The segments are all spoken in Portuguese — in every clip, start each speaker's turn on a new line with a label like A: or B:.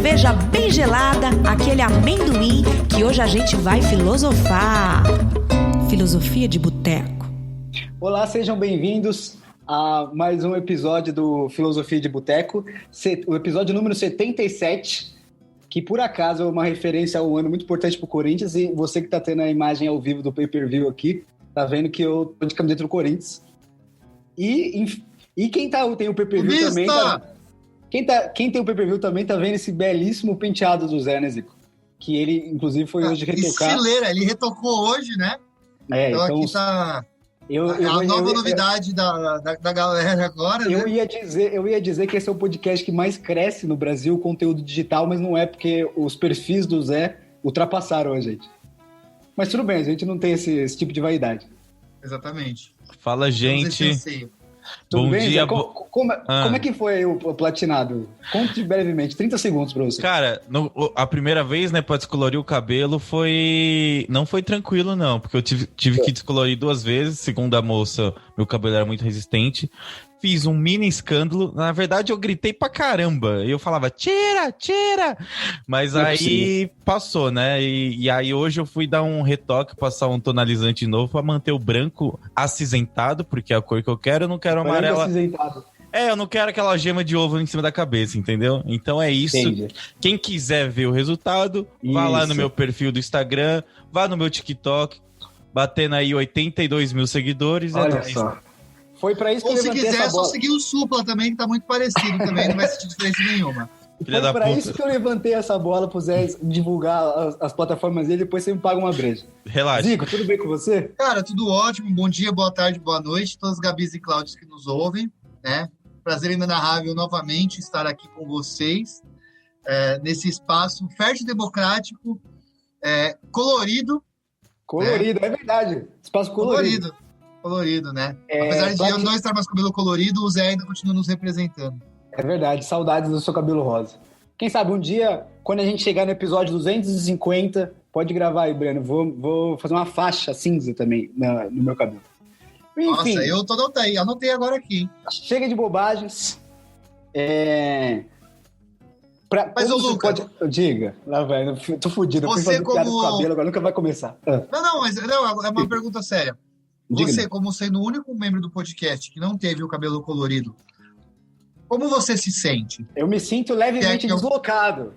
A: cerveja bem gelada, aquele amendoim, que hoje a gente vai filosofar. Filosofia de Boteco.
B: Olá, sejam bem-vindos a mais um episódio do Filosofia de Boteco, o episódio número 77, que por acaso é uma referência a um ano muito importante para o Corinthians, e você que está tendo a imagem ao vivo do pay-per-view aqui, tá vendo que eu tô de camiseta do Corinthians. E quem tem o pay-per-view também... Quem tem o pay-per-view também tá vendo esse belíssimo penteado do Zé, né, Zico? Que ele, inclusive, foi hoje retocar.
C: Estileira, ele retocou hoje, né? Então aqui tá a nova novidade da galera agora, né?
B: Eu ia dizer que esse é o podcast que mais cresce no Brasil, o conteúdo digital, mas não é, porque os perfis do Zé ultrapassaram a gente. Mas tudo bem, a gente não tem esse tipo de vaidade.
C: Exatamente.
D: Fala, gente.
B: Tudo
D: bom
B: bem,
D: dia.
B: Zé? Como é que foi o platinado? Conte brevemente, 30 segundos pra você.
D: Cara, a primeira vez, né, pra descolorir o cabelo não foi tranquilo, não, porque eu tive que descolorir 2 vezes. Segundo a moça, meu cabelo era muito resistente. Fiz um mini escândalo. Na verdade, eu gritei pra caramba. Eu falava, tira! Mas aí passou, né? E aí hoje eu fui dar um retoque, passar um tonalizante novo pra manter o branco acinzentado, porque é a cor que eu quero. Eu não quero amarela.
B: Acinzentado.
D: Eu não quero aquela gema de ovo em cima da cabeça, entendeu? Então é isso.
B: Entendi.
D: Quem quiser ver o resultado, vá lá no meu perfil do Instagram, vá no meu TikTok, batendo aí 82 mil seguidores.
B: Olha só. Foi pra isso que eu levantei essa bola.
C: Ou se quiser, é só seguir o Supla também, que tá muito parecido também, não vai sentir diferença nenhuma.
B: Foi pra isso que eu levantei essa bola pro Zé divulgar as plataformas dele, depois você me paga uma breja.
D: Relaxa.
B: Zico, tudo bem com você?
C: Cara, tudo ótimo. Bom dia, boa tarde, boa noite. Todos os Gabis e Cláudios que nos ouvem, né? Prazer inenarrável novamente estar aqui com vocês, nesse espaço fértil e democrático, colorido.
B: Colorido, é verdade. Espaço colorido.
C: Colorido, né? Apesar de eu não estar mais com cabelo colorido, o Zé ainda continua nos representando.
B: É verdade, saudades do seu cabelo rosa. Quem sabe um dia, quando a gente chegar no episódio 250, pode gravar aí, Breno. Vou fazer uma faixa cinza também no meu cabelo. Enfim,
C: nossa, eu anotei agora aqui.
B: Chega de bobagens.
C: Mas o Lucas...
B: Diga, lá vai, tô fudido.
C: Você
B: eu fui fazer piada
C: como...
B: com o cabelo, agora nunca vai começar.
C: Mas é uma pergunta séria. Você, como sendo o único membro do podcast que não teve o cabelo colorido, como você se sente?
B: Eu me sinto levemente deslocado.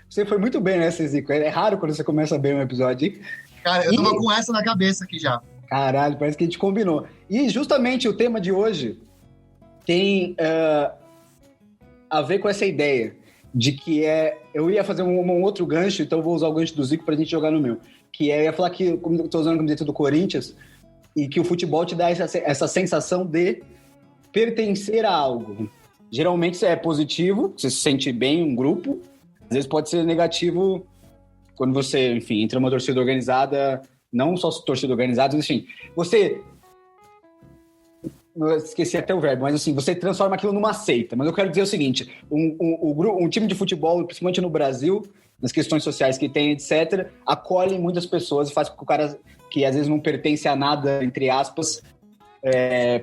B: Você foi muito bem nessa, Zico. É raro quando você começa bem um episódio.
C: Cara, eu tava com essa na cabeça aqui já.
B: Caralho, parece que a gente combinou. E justamente o tema de hoje tem a ver com essa ideia de que eu ia fazer um outro gancho, então eu vou usar o gancho do Zico pra gente jogar no meu. Que eu ia falar que, como eu tô usando a camiseta do Corinthians, e que o futebol te dá essa sensação de pertencer a algo. Geralmente isso é positivo, você se sente bem em um grupo. Às vezes pode ser negativo quando você, enfim, entra numa torcida organizada, não só torcida organizada, mas enfim, você... Eu esqueci até o verbo, mas assim, você transforma aquilo numa seita. Mas eu quero dizer o seguinte, um time de futebol, principalmente no Brasil, nas questões sociais que tem, etc., acolhe muitas pessoas e faz com que o cara, que às vezes não pertence a nada, entre aspas,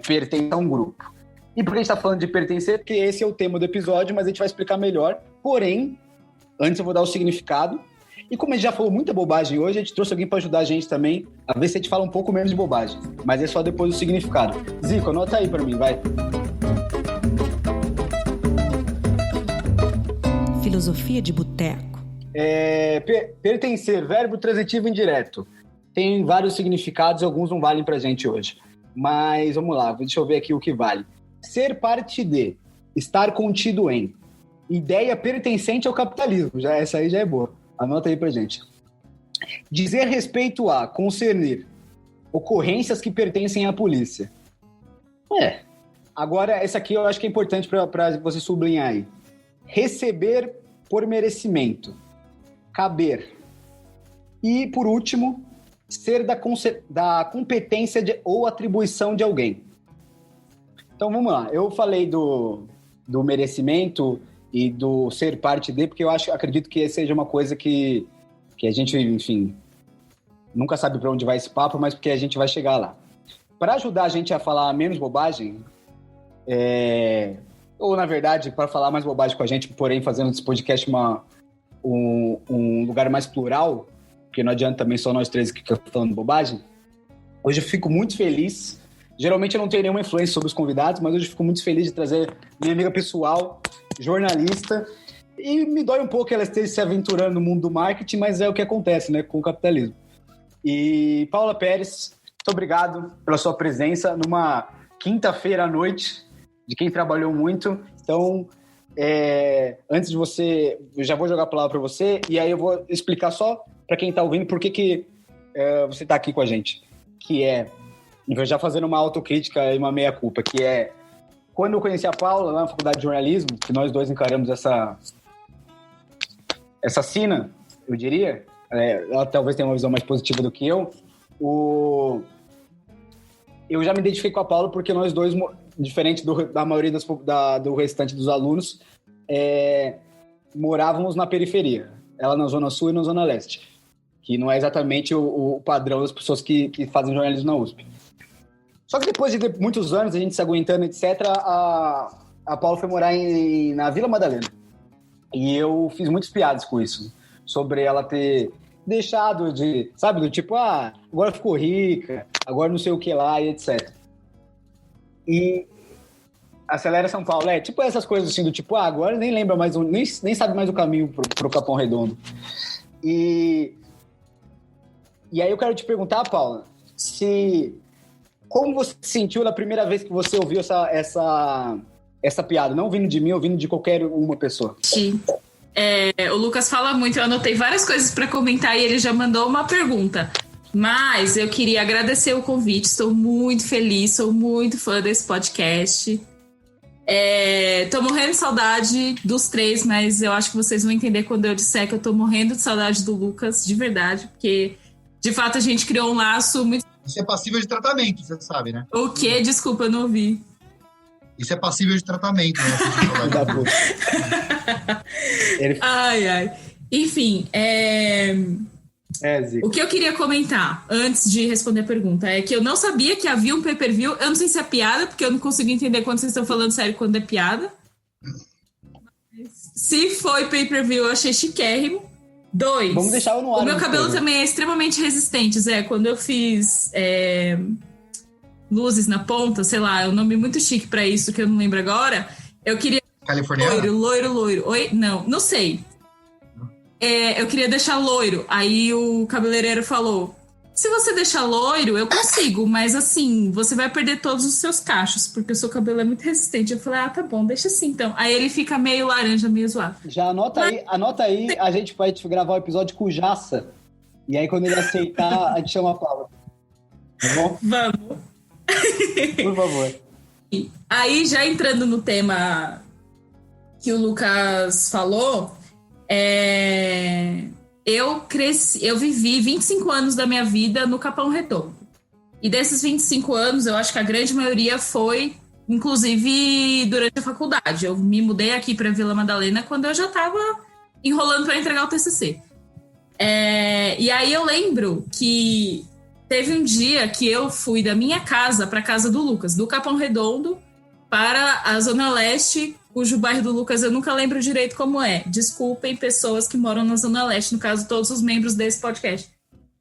B: pertença a um grupo. E por que a gente está falando de pertencer? Porque esse é o tema do episódio, mas a gente vai explicar melhor. Porém, antes eu vou dar o significado. E como a gente já falou muita bobagem hoje, a gente trouxe alguém para ajudar a gente também a ver se a gente fala um pouco menos de bobagem. Mas é só depois do significado. Zico, anota aí para mim, vai.
A: Filosofia de Boteco.
B: Pertencer, verbo transitivo indireto. Tem vários significados, alguns não valem pra gente hoje. Mas vamos lá, deixa eu ver aqui o que vale. Ser parte de, estar contido em. Ideia pertencente ao capitalismo. Essa aí já é boa. Anota aí pra gente. Dizer respeito a, concernir. Ocorrências que pertencem à polícia. Agora, essa aqui eu acho que é importante pra você sublinhar aí. Receber por merecimento. Caber. E, por último, ser da competência ou atribuição de alguém. Então, vamos lá. Eu falei do merecimento e do ser parte de, porque eu acredito que seja uma coisa que a gente, enfim, nunca sabe para onde vai esse papo, mas porque a gente vai chegar lá. Para ajudar a gente a falar menos bobagem, ou na verdade, para falar mais bobagem com a gente, porém fazendo desse podcast um lugar mais plural, porque não adianta também só nós três aqui falando bobagem. Hoje eu fico muito feliz. Geralmente eu não tenho nenhuma influência sobre os convidados, mas hoje eu fico muito feliz de trazer minha amiga pessoal, jornalista, e me dói um pouco que ela esteja se aventurando no mundo do marketing, mas é o que acontece, né, com o capitalismo. E Paula Pérez, muito obrigado pela sua presença numa quinta-feira à noite, de quem trabalhou muito. Então, antes de você, eu já vou jogar a palavra para você, e aí eu vou explicar só para quem está ouvindo por que você está aqui com a gente, que já fazendo uma autocrítica e uma meia-culpa, que é, quando eu conheci a Paula lá na faculdade de jornalismo, que nós dois encaramos essa sina, eu diria, ela talvez tenha uma visão mais positiva do que eu já me identifiquei com a Paula porque nós dois, diferente da maioria do restante dos alunos, morávamos na periferia, ela na Zona Sul e na Zona Leste, que não é exatamente o padrão das pessoas que fazem jornalismo na USP. Só que depois de muitos anos, a gente se aguentando, etc., a Paula foi morar na Vila Madalena. E eu fiz muitas piadas com isso, sobre ela ter deixado de, sabe, do tipo, agora ficou rica, agora não sei o que lá, e etc. E Acelera São Paulo, tipo essas coisas assim, do tipo, agora nem lembra mais, nem sabe mais o caminho pro Capão Redondo. E aí eu quero te perguntar, Paula, como você se sentiu na primeira vez que você ouviu essa piada? Não vindo de mim, ou vindo de qualquer uma pessoa.
E: Sim. O Lucas fala muito, eu anotei várias coisas para comentar e ele já mandou uma pergunta. Mas eu queria agradecer o convite, estou muito feliz, sou muito fã desse podcast. Tô morrendo de saudade dos três, mas eu acho que vocês vão entender quando eu disser que eu tô morrendo de saudade do Lucas, de verdade, porque de fato a gente criou um laço muito...
C: Isso é passível de tratamento, você sabe, né?
E: O quê? Desculpa, eu não ouvi.
C: Isso é passível de tratamento, né?
E: Ai. Enfim, o que eu queria comentar antes de responder a pergunta é que eu não sabia que havia um pay-per-view. Eu não sei se é piada, porque eu não consigo entender quando vocês estão falando sério quando é piada. Se foi pay-per-view, eu achei chiquérrimo. 2.
B: Vamos deixar no ar.
E: O meu cabelo também é extremamente resistente, Zé. Quando eu fiz luzes na ponta, sei lá, é um nome muito chique pra isso que eu não lembro agora. Eu queria...
C: Californiano?
E: Loiro. Oi? Não sei. Eu queria deixar loiro. Aí o cabeleireiro falou: se você deixar loiro, eu consigo, mas assim, você vai perder todos os seus cachos, porque o seu cabelo é muito resistente. Eu falei, tá bom, deixa assim então. Aí ele fica meio laranja, meio zoado.
B: Já anota aí, a gente vai gravar o episódio com o Jassa. E aí quando ele aceitar, a gente chama a Paula. Tá bom?
E: Vamos.
B: Por favor.
E: Aí, já entrando no tema que o Lucas falou, eu vivi 25 anos da minha vida no Capão Redondo. E desses 25 anos, eu acho que a grande maioria foi, inclusive, durante a faculdade. Eu me mudei aqui para Vila Madalena quando eu já estava enrolando para entregar o TCC. E aí eu lembro que teve um dia que eu fui da minha casa para a casa do Lucas, do Capão Redondo para a Zona Leste, cujo bairro do Lucas eu nunca lembro direito como é. Desculpem pessoas que moram na Zona Leste, no caso todos os membros desse podcast.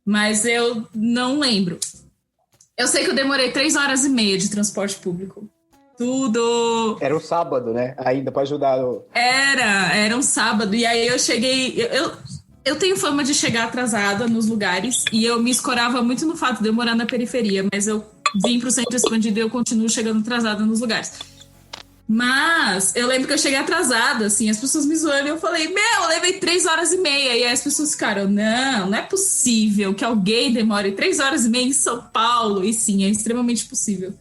E: Mas eu não lembro. Eu sei que eu demorei 3h30 de transporte público. Tudo!
B: Era um sábado, né? Ainda para ajudar.
E: Era um sábado. E aí eu cheguei... Eu tenho fama de chegar atrasada nos lugares e eu me escorava muito no fato de eu morar na periferia, mas eu vim pro centro expandido e eu continuo chegando atrasada nos lugares. Mas eu lembro que eu cheguei atrasada, assim, as pessoas me zoando e eu falei, eu levei 3h30. E aí as pessoas ficaram, não é possível que alguém demore 3h30 em São Paulo. E sim, é extremamente possível.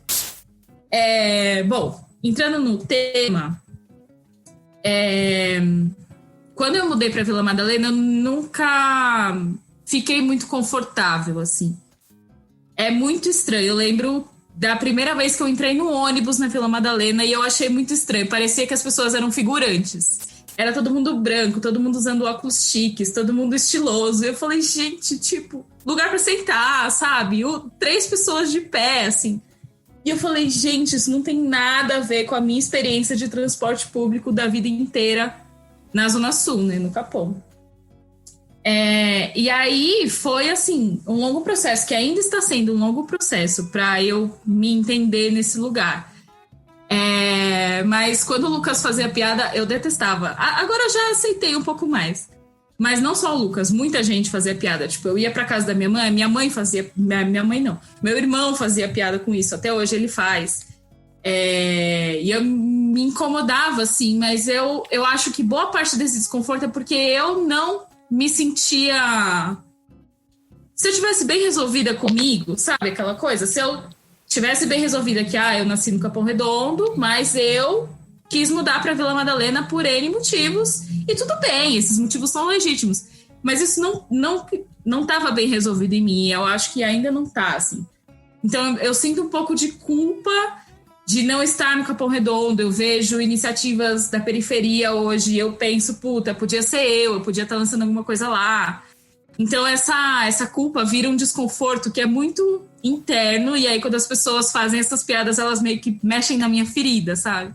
E: Bom, entrando no tema, quando eu mudei para Vila Madalena, eu nunca fiquei muito confortável, assim. É muito estranho. Eu lembro da primeira vez que eu entrei no ônibus na Vila Madalena e eu achei muito estranho. Parecia que as pessoas eram figurantes. Era todo mundo branco, todo mundo usando óculos chiques, todo mundo estiloso. E eu falei, gente, tipo, lugar para sentar, sabe? 3 pessoas de pé, assim. E eu falei, gente, isso não tem nada a ver com a minha experiência de transporte público da vida inteira na Zona Sul, né, no Capão. E aí foi, assim, um longo processo, que ainda está sendo um longo processo para eu me entender nesse lugar. Mas quando o Lucas fazia piada, eu detestava. Agora eu já aceitei um pouco mais. Mas não só o Lucas, muita gente fazia piada. Tipo, eu ia pra casa da minha mãe fazia... Minha mãe não. Meu irmão fazia piada com isso, até hoje ele faz. E eu me incomodava, assim, mas eu acho que boa parte desse desconforto é porque eu não me sentia... Se eu tivesse bem resolvida comigo, sabe aquela coisa? Se eu tivesse bem resolvida que, eu nasci no Capão Redondo, mas eu quis mudar para Vila Madalena por N motivos, e tudo bem, esses motivos são legítimos, mas isso não estava bem resolvido em mim, eu acho que ainda não está, assim. Então eu sinto um pouco de culpa de não estar no Capão Redondo, eu vejo iniciativas da periferia hoje, eu penso, puta, podia ser eu podia estar lançando alguma coisa lá. Então essa culpa vira um desconforto que é muito interno, e aí quando as pessoas fazem essas piadas, elas meio que mexem na minha ferida, sabe?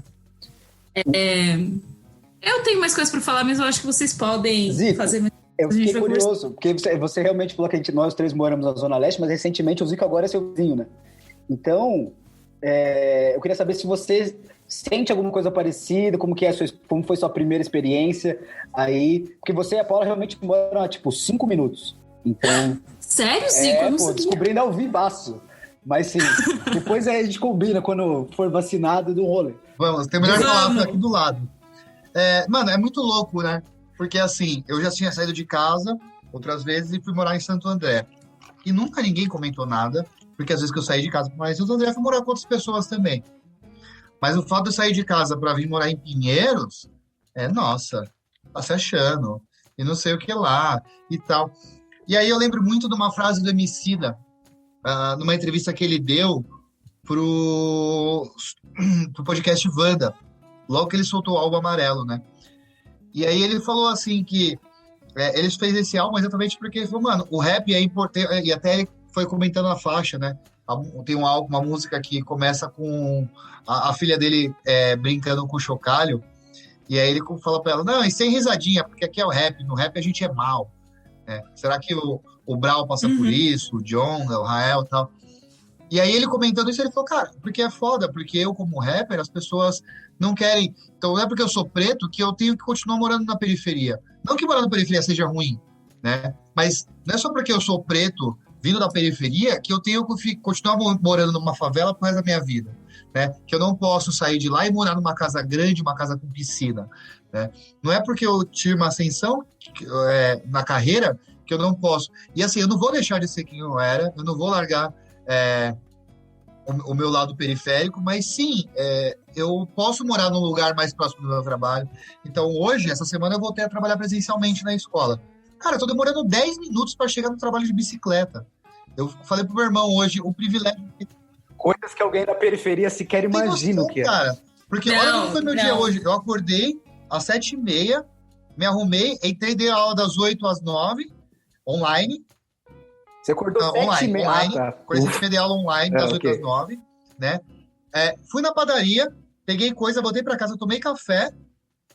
E: Eu tenho mais coisas para falar, mas eu acho que vocês podem
B: Zico,
E: fazer...
B: Eu fiquei curioso, porque você realmente falou que nós três moramos na Zona Leste, mas recentemente o Zico agora é seu vizinho, né? Então, eu queria saber se você sente alguma coisa parecida, como foi sua primeira experiência aí, porque você e a Paula realmente moram, 5 minutos. Então...
E: Sério, Zico? Eu não sabia.
B: Descobrindo ao vivaço. Mas sim, depois a gente combina quando for vacinado do rolê.
C: Vamos, tem o melhor palavra aqui do lado. Mano, é muito louco, né? Porque assim, eu já tinha saído de casa outras vezes e fui morar em Santo André. E nunca ninguém comentou nada, porque às vezes que eu saí de casa para Santo André, fui morar com outras pessoas também. Mas o fato de eu sair de casa para vir morar em Pinheiros, nossa, tá se achando, e não sei o que lá, e tal. E aí eu lembro muito de uma frase do Emicida, numa entrevista que ele deu pro podcast Wanda, logo que ele soltou o álbum Amarelo, né? E aí ele falou assim que ele fez esse álbum exatamente porque ele falou, mano, o rap é importante, e até ele foi comentando a faixa, né? Tem um álbum, uma música que começa com a filha dele brincando com o chocalho, e aí ele fala pra ela, não, e sem risadinha, porque aqui é o rap, no rap a gente é mal. Será que o Brau passa por isso, o Djonga, o Rael e tal? E aí ele comentando isso, ele falou, cara, porque é foda, porque eu como rapper, as pessoas não querem... Então não é porque eu sou preto que eu tenho que continuar morando na periferia. Não que morar na periferia seja ruim, né? Mas não é só porque eu sou preto, vindo da periferia, que eu tenho que continuar morando numa favela pro resto da minha vida, né? Que eu não posso sair de lá e morar numa casa grande, uma casa com piscina, né? Não é porque eu tive uma ascensão na carreira que eu não posso. E assim, eu não vou deixar de ser quem eu era, eu não vou largar o meu lado periférico, mas sim, eu posso morar num lugar mais próximo do meu trabalho. Então hoje, essa semana, eu voltei a trabalhar presencialmente na escola. Cara, eu tô demorando 10 minutos para chegar no trabalho de bicicleta. Eu falei pro meu irmão hoje, o privilégio...
B: Coisas que alguém da periferia sequer imagina o que é. Cara,
C: porque olha como foi meu dia hoje. Eu acordei às 7h30, me arrumei, entrei, dei aula das 8 às 9, online.
B: Você acordou
C: online. Acordei 7h30, dei aula online, das 8 às 9, né? Fui na padaria, peguei coisa, voltei para casa, tomei café,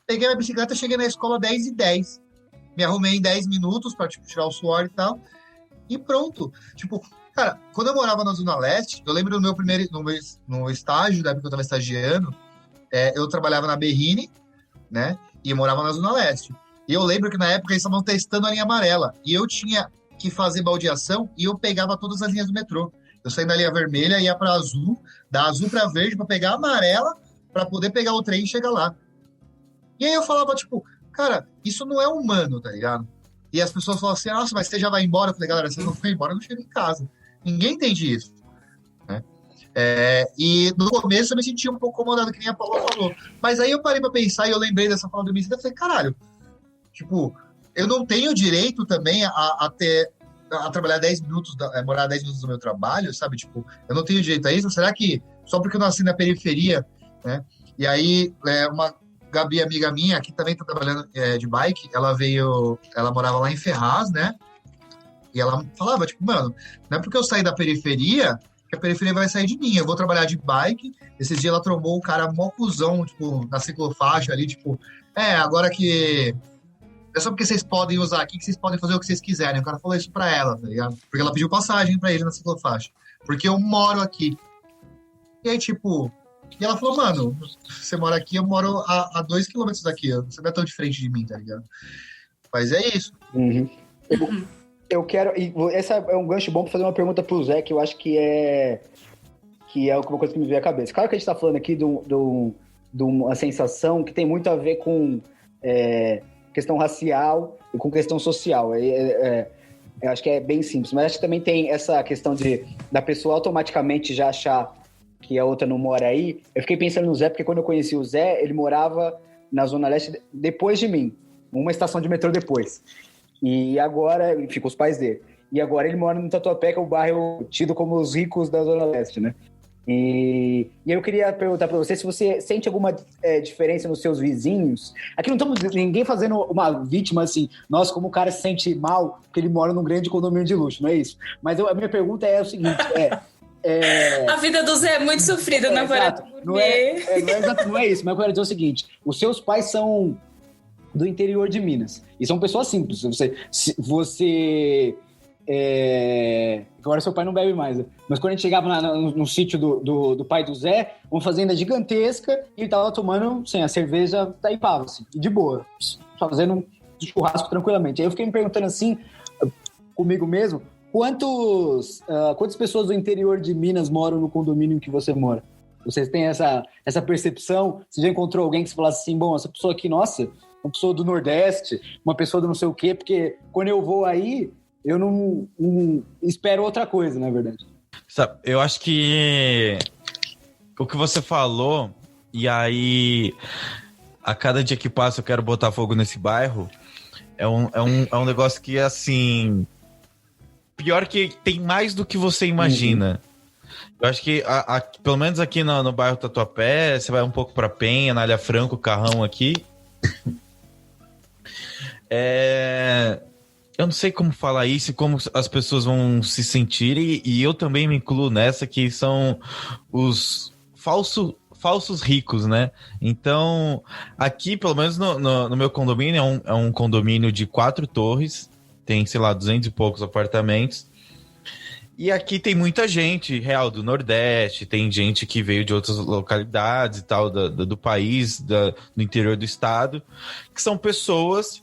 C: peguei minha bicicleta, cheguei na escola 10h10. Me arrumei em 10 minutos para tirar o suor e tal. E pronto. Cara, quando eu morava na Zona Leste, eu lembro no estágio, da época que eu estava estagiando, eu trabalhava na Berrine, né? E morava na Zona Leste. E eu lembro que na época eles estavam testando a linha amarela. E eu tinha que fazer baldeação e eu pegava todas as linhas do metrô. Eu saí da linha vermelha, ia para azul, da azul para verde, para pegar a amarela, para poder pegar o trem e chegar lá. E aí eu falava, cara, isso não é humano, tá ligado? E as pessoas falam assim, nossa, mas você já vai embora? Eu falei, galera, você não foi embora, eu não chego em casa. Ninguém entende isso, né? E no começo eu me sentia um pouco incomodado, que nem a Paula falou. Mas aí eu parei pra pensar e eu lembrei dessa fala do Emicida e falei, caralho, eu não tenho direito também a trabalhar 10 minutos, morar 10 minutos do meu trabalho, sabe? Eu não tenho direito a isso? Será que só porque eu nasci na periferia, né? E aí, uma Gabi, amiga minha, que também tá trabalhando de bike, ela morava lá em Ferraz, né? E ela falava, mano, não é porque eu saí da periferia que a periferia vai sair de mim. Eu vou trabalhar de bike. Esses dias ela trombou um cara mó cuzão, tipo, na ciclofaixa ali, tipo, agora que... É só porque vocês podem usar aqui que vocês podem fazer o que vocês quiserem. O cara falou isso pra ela, tá ligado? Porque ela pediu passagem pra ele na ciclofaixa. Porque eu moro aqui. E aí, tipo... E ela falou, mano, você mora aqui, eu moro a 2 quilômetros daqui. Você não é tão diferente de mim, tá ligado? Mas é isso.
B: Uhum. Eu quero... E esse é um gancho bom pra fazer uma pergunta pro Zé, que eu acho que é uma coisa que me veio à cabeça. Claro que a gente tá falando aqui de uma sensação que tem muito a ver com... questão racial e com questão social. Eu acho que é bem simples, mas acho que também tem essa questão da pessoa automaticamente já achar que a outra não mora aí. Eu fiquei pensando no Zé, porque quando eu conheci o Zé, ele morava na Zona Leste depois de mim, uma estação de metrô depois. E agora, ficam os pais dele. E agora ele mora no Tatuapé, que é o bairro tido como os ricos da Zona Leste, né? E eu queria perguntar para você se você sente alguma diferença nos seus vizinhos. Aqui não estamos ninguém fazendo uma vítima assim, nossa, como o cara se sente mal porque ele mora num grande condomínio de luxo, não é isso? Mas a minha pergunta é o seguinte,
E: A vida do Zé é muito sofrida na varanda.
B: Não é isso, mas eu quero dizer o seguinte, os seus pais são do interior de Minas, e são pessoas simples, agora seu pai não bebe mais, né? Mas quando a gente chegava no sítio do pai do Zé, uma fazenda gigantesca, e ele tava tomando a cerveja da Ipava, assim, de boa, fazendo um churrasco tranquilamente. Aí eu fiquei me perguntando assim, comigo mesmo, quantas pessoas do interior de Minas moram no condomínio em que você mora? Vocês têm essa percepção? Você já encontrou alguém que você falasse assim, bom, essa pessoa aqui, nossa, uma pessoa do Nordeste, uma pessoa do não sei o quê, porque quando eu vou aí, eu não espero outra coisa, na verdade.
D: Sabe, eu acho que o que você falou, e aí a cada dia que passa eu quero botar fogo nesse bairro, é um negócio que, assim, pior que tem mais do que você imagina. Eu acho que, pelo menos aqui no bairro Tatuapé, você vai um pouco pra Penha, na Alha Franco, Carrão aqui. Eu não sei como falar isso e como as pessoas vão se sentir, e eu também me incluo nessa, que são os falsos ricos, né? Então, aqui, pelo menos no meu condomínio, é um condomínio de 4 torres, tem, sei lá, 200 e poucos apartamentos, e aqui tem muita gente real do Nordeste, tem gente que veio de outras localidades e tal, do país, do interior do estado, que são pessoas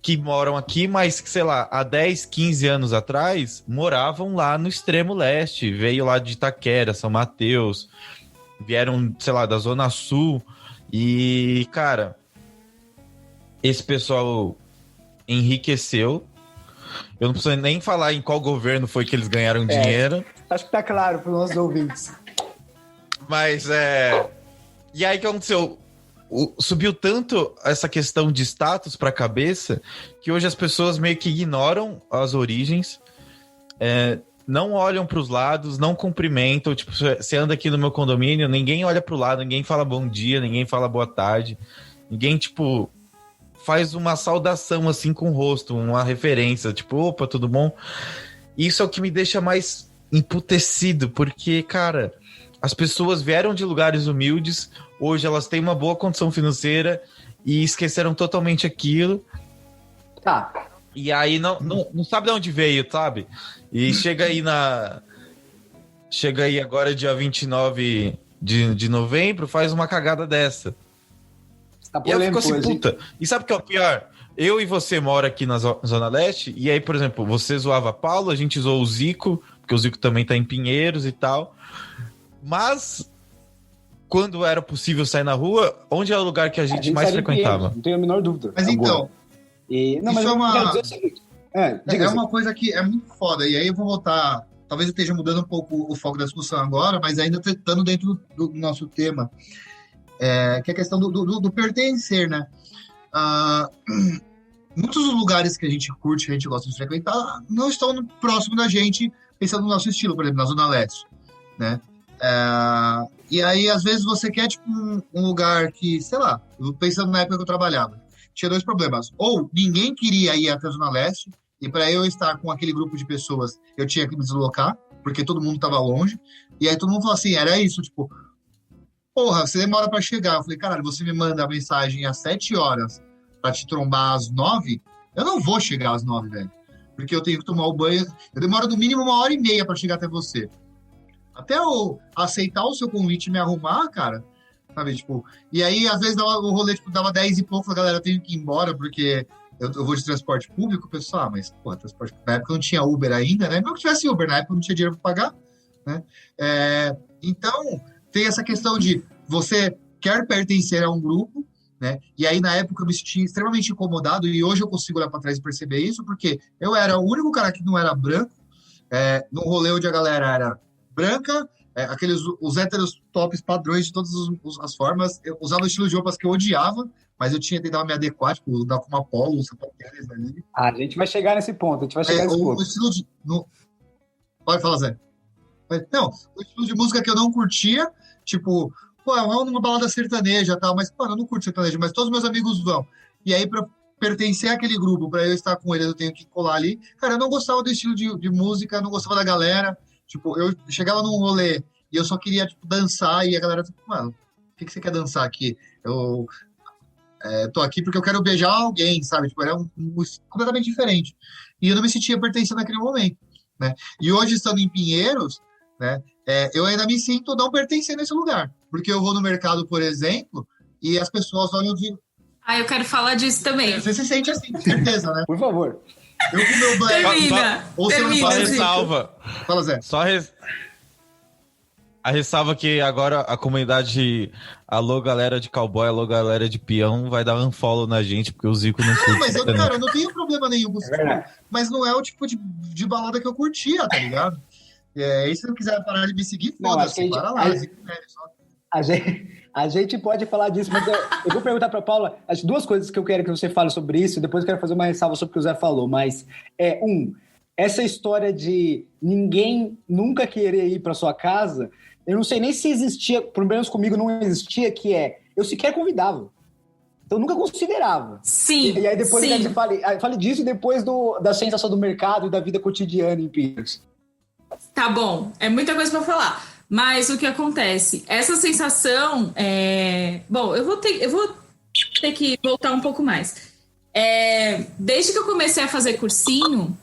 D: que moram aqui, mas que, sei lá, há 10, 15 anos atrás, moravam lá no extremo leste, veio lá de Itaquera, São Mateus, vieram, sei lá, da Zona Sul, e, cara, esse pessoal enriqueceu. Eu não preciso nem falar em qual governo foi que eles ganharam dinheiro.
B: Acho que tá claro para os nossos ouvintes.
D: Mas, e aí, o que aconteceu? Subiu tanto essa questão de status pra cabeça que hoje as pessoas meio que ignoram as origens, não olham pros lados, não cumprimentam. Tipo, você anda aqui no meu condomínio, ninguém olha pro lado, ninguém fala bom dia, ninguém fala boa tarde, ninguém, tipo, faz uma saudação assim com o rosto, uma referência, tipo, opa, tudo bom? Isso é o que me deixa mais emputecido, porque, cara, as pessoas vieram de lugares humildes, hoje elas têm uma boa condição financeira e esqueceram totalmente aquilo.
B: Tá.
D: E aí não sabe de onde veio, sabe? E chega aí agora, dia 29 de novembro, faz uma cagada dessa.
B: Tá
D: e eu fico assim, puta. E sabe o que é o pior? Eu e você mora aqui na Zona Leste, e aí, por exemplo, você zoava Paulo, a gente zoou o Zico, porque o Zico também tá em Pinheiros e tal. Mas, quando era possível sair na rua, onde é o lugar que a gente mais frequentava?
B: Não tenho a menor dúvida.
C: Mas então,
B: é
C: uma coisa que é muito foda. E aí eu vou voltar, talvez eu esteja mudando um pouco o foco da discussão agora, mas ainda estando dentro do nosso tema, que é a questão do pertencer, né? Muitos dos lugares que a gente curte, que a gente gosta de frequentar, não estão próximo da gente, pensando no nosso estilo, por exemplo, na Zona Leste, né? E aí, às vezes, você quer, tipo, um lugar que, sei lá, pensando na época que eu trabalhava, tinha 2 problemas. Ou ninguém queria ir até a Zona Leste, e para eu estar com aquele grupo de pessoas, eu tinha que me deslocar, porque todo mundo estava longe. E aí todo mundo falou assim, era isso, tipo, porra, você demora pra chegar. Eu falei, caralho, você me manda a mensagem às 7 horas pra te trombar às 9, eu não vou chegar às 9, velho. Porque eu tenho que tomar o banho, eu demoro no mínimo 1h30 pra chegar até você. Até eu aceitar o seu convite e me arrumar, cara, sabe, tipo... E aí, às vezes, o rolê, tipo, dava 10 e pouco, a galera, eu tenho que ir embora, porque eu vou de transporte público, pessoal, mas, pô, transporte público, na época não tinha Uber ainda, né? Não que tivesse Uber, na época não tinha dinheiro pra pagar, né? Então, tem essa questão de você quer pertencer a um grupo, né? E aí, na época, eu me senti extremamente incomodado, e hoje eu consigo olhar pra trás e perceber isso, porque eu era o único cara que não era branco, num rolê onde a galera era branca, os héteros tops padrões de todas as formas. Eu usava estilos de roupas que eu odiava, mas eu tinha que tentar me adequar, tipo, usar com uma polo, um sapatênis ali.
B: A gente vai chegar nesse ponto, a gente vai chegar nesse ponto.
C: O estilo de... Pode falar, Zé. Não, o estilo de música que eu não curtia, tipo, pô, é uma balada sertaneja e tal, mas, pô, eu não curto sertaneja, mas todos meus amigos vão. E aí, pra pertencer àquele grupo, pra eu estar com eles, eu tenho que colar ali. Cara, eu não gostava do estilo de música, não gostava da galera. Tipo, eu chegava num rolê e eu só queria, tipo, dançar, e a galera, tipo, mano, o que você quer dançar aqui? Eu tô aqui porque eu quero beijar alguém, sabe? Tipo, era completamente diferente. E eu não me sentia pertencendo naquele momento, né? E hoje, estando em Pinheiros, né, eu ainda me sinto não pertencendo nesse lugar. Porque eu vou no mercado, por exemplo, e as pessoas olham de...
E: Eu quero falar disso também.
C: Você se sente assim, com certeza, né?
B: Por favor.
C: Eu com meu black...
E: Termina.
D: Só ressalva.
C: Fala, Zé.
D: A ressalva que agora a comunidade alô galera de cowboy, alô galera de peão vai dar unfollow na gente, porque o Zico não curte.
C: Mas cara, eu não tenho problema nenhum com isso. Mas não é o tipo de balada que eu curtia, tá ligado? E se não quiser parar de me seguir, foda-se, para lá.
B: A gente pode falar disso, mas eu vou perguntar para Paula as duas coisas que eu quero que você fale sobre isso, e depois eu quero fazer uma ressalva sobre o que o Zé falou, mas essa história de ninguém nunca querer ir para sua casa, eu não sei nem se existia, pelo menos comigo não existia, que eu sequer convidava. Então, eu nunca considerava.
E: Sim.
B: E aí depois
E: sim.
B: Você fale disso e depois da sensação do mercado e da vida cotidiana em Pinheiros.
E: Tá bom, é muita coisa para falar. Mas o que acontece? Essa sensação Bom, eu vou ter que voltar um pouco mais. Desde que eu comecei a fazer cursinho,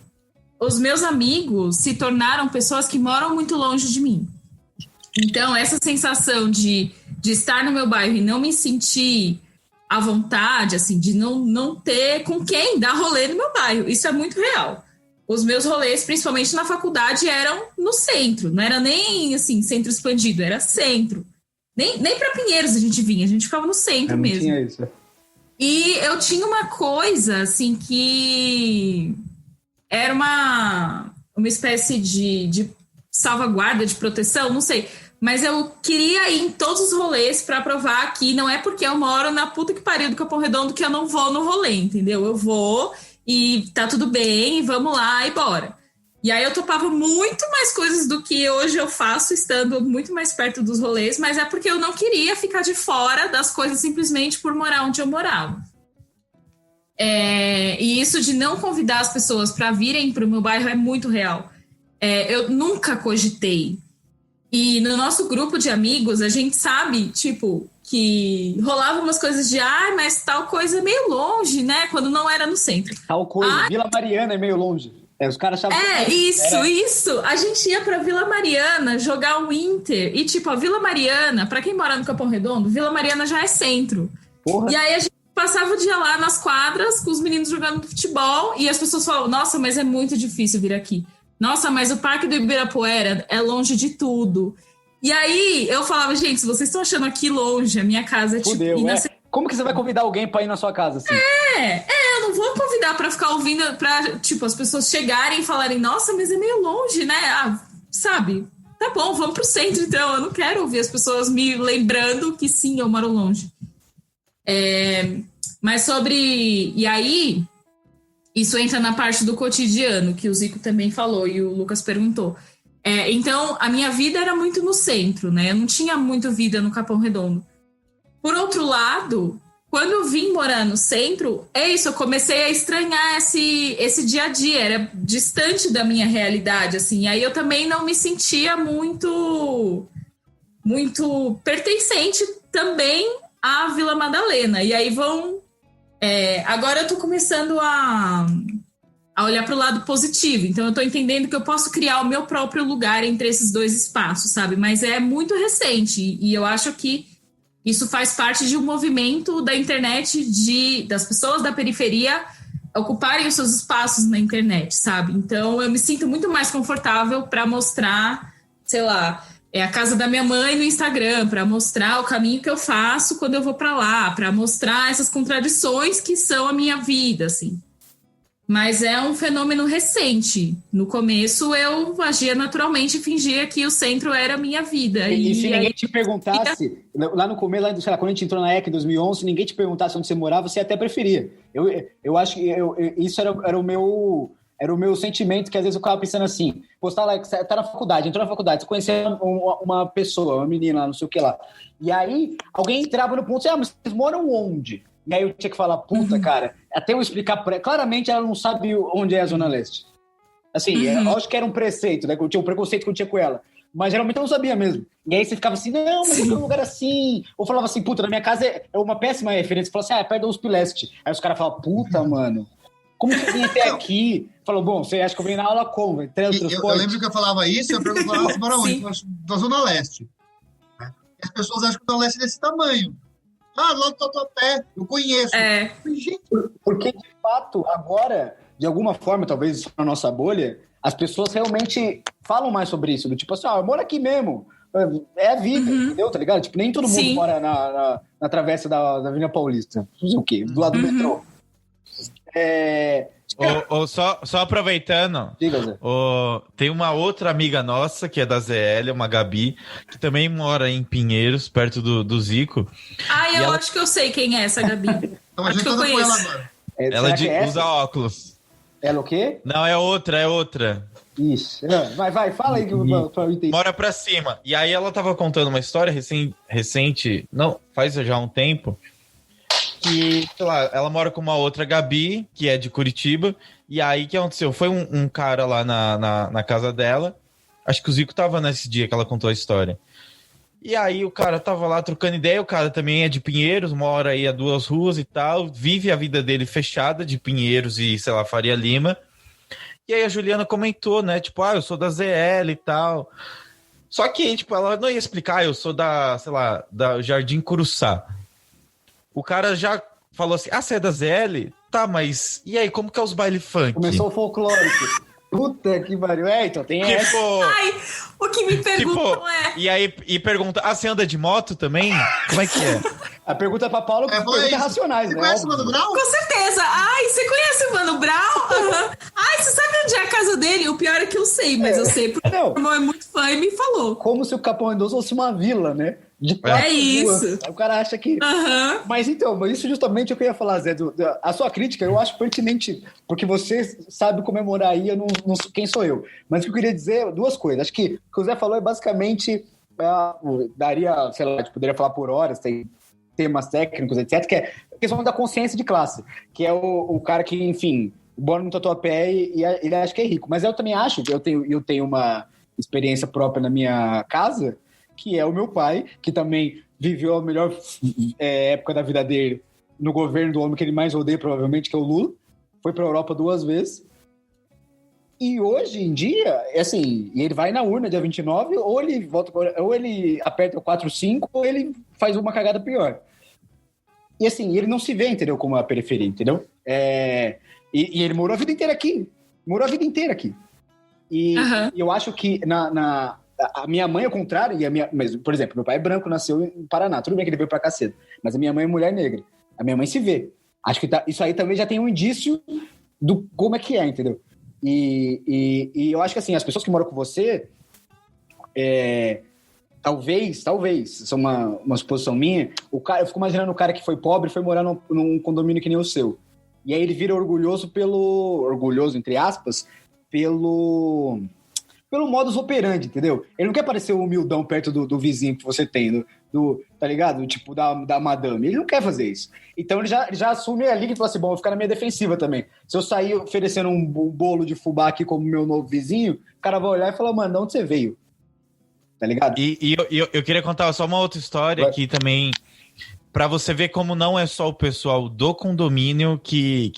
E: os meus amigos se tornaram pessoas que moram muito longe de mim. Então, essa sensação de estar no meu bairro e não me sentir à vontade, assim, de não ter com quem dar rolê no meu bairro, isso é muito real. Os meus rolês, principalmente na faculdade, eram no centro. Não era nem, assim, centro expandido, era centro. Nem para Pinheiros a gente vinha, a gente ficava no centro mesmo.
B: Tinha isso.
E: E eu tinha uma coisa, assim, que era uma espécie de salvaguarda, de proteção, não sei. Mas eu queria ir em todos os rolês para provar que não é porque eu moro na puta que pariu do Capão Redondo que eu não vou no rolê, entendeu? Eu vou... E tá tudo bem, vamos lá e bora. E aí eu topava muito mais coisas do que hoje eu faço, estando muito mais perto dos rolês, mas é porque eu não queria ficar de fora das coisas simplesmente por morar onde eu morava. E isso de não convidar as pessoas para virem pro meu bairro é muito real. Eu nunca cogitei. E no nosso grupo de amigos, a gente sabe, tipo... que rolavam umas coisas de mas tal coisa é meio longe, né? Quando não era no centro.
B: Tal coisa, Vila Mariana é meio longe. Os caras achavam
E: isso. A gente ia pra Vila Mariana jogar o Inter. E, tipo, a Vila Mariana, pra quem mora no Capão Redondo, Vila Mariana já é centro.
B: Porra.
E: E aí a gente passava o dia lá nas quadras com os meninos jogando futebol e as pessoas falavam, nossa, mas é muito difícil vir aqui. Nossa, mas o Parque do Ibirapuera é longe de tudo. E aí, eu falava, gente, se vocês estão achando aqui longe, a minha casa é
B: Fudeu,
E: tipo...
B: Como que você vai convidar alguém pra ir na sua casa, assim?
E: Eu não vou convidar pra ficar ouvindo, pra, tipo, as pessoas chegarem e falarem, nossa, mas é meio longe, né? Sabe? Tá bom, vamos pro centro, então. Eu não quero ouvir as pessoas me lembrando que sim, eu moro longe. Mas sobre... E aí, isso entra na parte do cotidiano, que o Zico também falou e o Lucas perguntou. Então, a minha vida era muito no centro, né? Eu não tinha muito vida no Capão Redondo. Por outro lado, quando eu vim morar no centro, é isso, eu comecei a estranhar esse dia a dia, era distante da minha realidade, assim. Aí eu também não me sentia muito pertencente também à Vila Madalena. E aí agora eu tô começando a olhar para o lado positivo. Então eu tô entendendo que eu posso criar o meu próprio lugar entre esses dois espaços, sabe? Mas é muito recente e eu acho que isso faz parte de um movimento da internet, das pessoas da periferia ocuparem os seus espaços na internet, sabe? Então eu me sinto muito mais confortável para mostrar, sei lá, a casa da minha mãe no Instagram, para mostrar o caminho que eu faço quando eu vou para lá, para mostrar essas contradições que são a minha vida, assim. Mas é um fenômeno recente. No começo, eu agia naturalmente e fingia que o centro era a minha vida.
B: E se ninguém te perguntasse, lá no começo, sei lá, quando a gente entrou na ECA em 2011, se ninguém te perguntasse onde você morava, você até preferia. Eu acho que isso era o meu sentimento, que às vezes eu ficava pensando assim, pô, tá lá, tá na faculdade, entrou na faculdade, você conheceu uma pessoa, uma menina lá, não sei o que lá. E aí, alguém entrava no ponto, mas vocês moram onde? E aí eu tinha que falar, puta, cara, até eu explicar pra ela. Claramente ela não sabe onde é a Zona Leste. Assim, eu acho que era um preceito, né? Que eu tinha um preconceito que eu tinha com ela. Mas geralmente eu não sabia mesmo. E aí você ficava assim, não, mas é um lugar assim. Ou falava assim, puta, na minha casa é uma péssima referência. Você falava assim, é perto da USP Leste. Aí os caras falavam, puta, mano, como que eu vim até aqui? Falou, bom, você acha que eu vim na aula como?
C: Eu lembro que eu falava isso, eu perguntava, você mora onde? Da Zona Leste. E as pessoas acham que a Zona Leste é desse tamanho. Ah, lá do Tatuapé, eu conheço.
B: Porque, de fato, agora, de alguma forma, talvez na nossa bolha, as pessoas realmente falam mais sobre isso. Do tipo assim, eu moro aqui mesmo. É a vida, entendeu? Tá ligado? Tipo, nem todo mundo mora na travessa da Avenida Paulista. Não sei o quê, do lado do metrô.
D: Só aproveitando, tem uma outra amiga nossa, que é da ZL, uma Gabi, que também mora em Pinheiros, perto do Zico.
E: Eu acho que eu sei quem é essa Gabi.
C: Então a gente tá com ela agora.
D: Ela usa óculos.
B: Ela o quê?
D: Não, é outra.
B: Isso. Vai, fala aí que eu entendi.
D: Mora pra cima. E aí ela tava contando uma história recente, não, faz já um tempo, que, sei lá, ela mora com uma outra Gabi, que é de Curitiba, e aí o que aconteceu? Foi um cara lá na casa dela, acho que o Zico tava nesse dia que ela contou a história. E aí o cara tava lá trocando ideia, o cara também é de Pinheiros, mora aí a 2 ruas e tal, vive a vida dele fechada de Pinheiros e, sei lá, Faria Lima. E aí a Juliana comentou, né, tipo, eu sou da ZL e tal. Só que, tipo, ela não ia explicar, eu sou da, sei lá, da Jardim Curuçá. O cara já falou assim, você é da ZL? Tá, mas e aí, como que é os baile funk?
B: Começou o folclórico. Puta que pariu. Então tem essa.
E: Ai, o que me perguntam
D: E aí, pergunta, você anda de moto também? Como é que é?
B: A pergunta pra Paulo é racionais, né?
C: Você conhece o Mano Brown?
E: Com certeza. Você conhece o Mano Brown? Você sabe onde é a casa dele? O pior é que eu sei, mas eu sei porque o irmão é muito fã e me falou.
B: Como se o Capão Idoso fosse uma vila, né?
E: É isso.
B: O cara acha que... Mas então, isso justamente eu queria falar, Zé. A sua crítica eu acho pertinente, porque você sabe comemorar aí, eu não quem sou eu. Mas o que eu queria dizer, 2 coisas. Acho que o que o Zé falou é basicamente... daria, sei lá, poderia falar por horas, tem temas técnicos, etc., que é a questão da consciência de classe, que é o cara que, enfim, mora no Tatuapé e ele acha que é rico. Mas eu também acho que eu tenho uma experiência própria na minha casa, que é o meu pai, que também viveu a melhor época da vida dele no governo do homem que ele mais odeia, provavelmente, que é o Lula. Foi para a Europa 2 vezes. E hoje em dia, assim, ele vai na urna dia 29, ou ele volta, ou ele aperta o 4-5, ou ele faz uma cagada pior. E assim, ele não se vê, entendeu, como a periferia, entendeu? E ele morou a vida inteira aqui. E eu acho que a minha mãe, ao contrário, mas, por exemplo, meu pai é branco, nasceu em Paraná. Tudo bem que ele veio pra cá cedo. Mas a minha mãe é mulher negra. A minha mãe se vê. Acho que isso aí também já tem um indício do como é que é, entendeu? E eu acho que, assim, as pessoas que moram com você, talvez, isso é uma suposição minha, eu fico imaginando o cara que foi pobre e foi morar num condomínio que nem o seu. E aí ele vira orgulhoso, entre aspas, pelo modus operandi, entendeu? Ele não quer parecer humildão perto do vizinho que você tem, tá ligado? Tipo, da madame. Ele não quer fazer isso. Então ele já assume ali que fala assim, bom, eu vou ficar na minha defensiva também. Se eu sair oferecendo um bolo de fubá aqui como meu novo vizinho, o cara vai olhar e falar, mano, de onde você veio? Tá ligado?
D: E eu queria contar só uma outra história aqui também, pra você ver como não é só o pessoal do condomínio que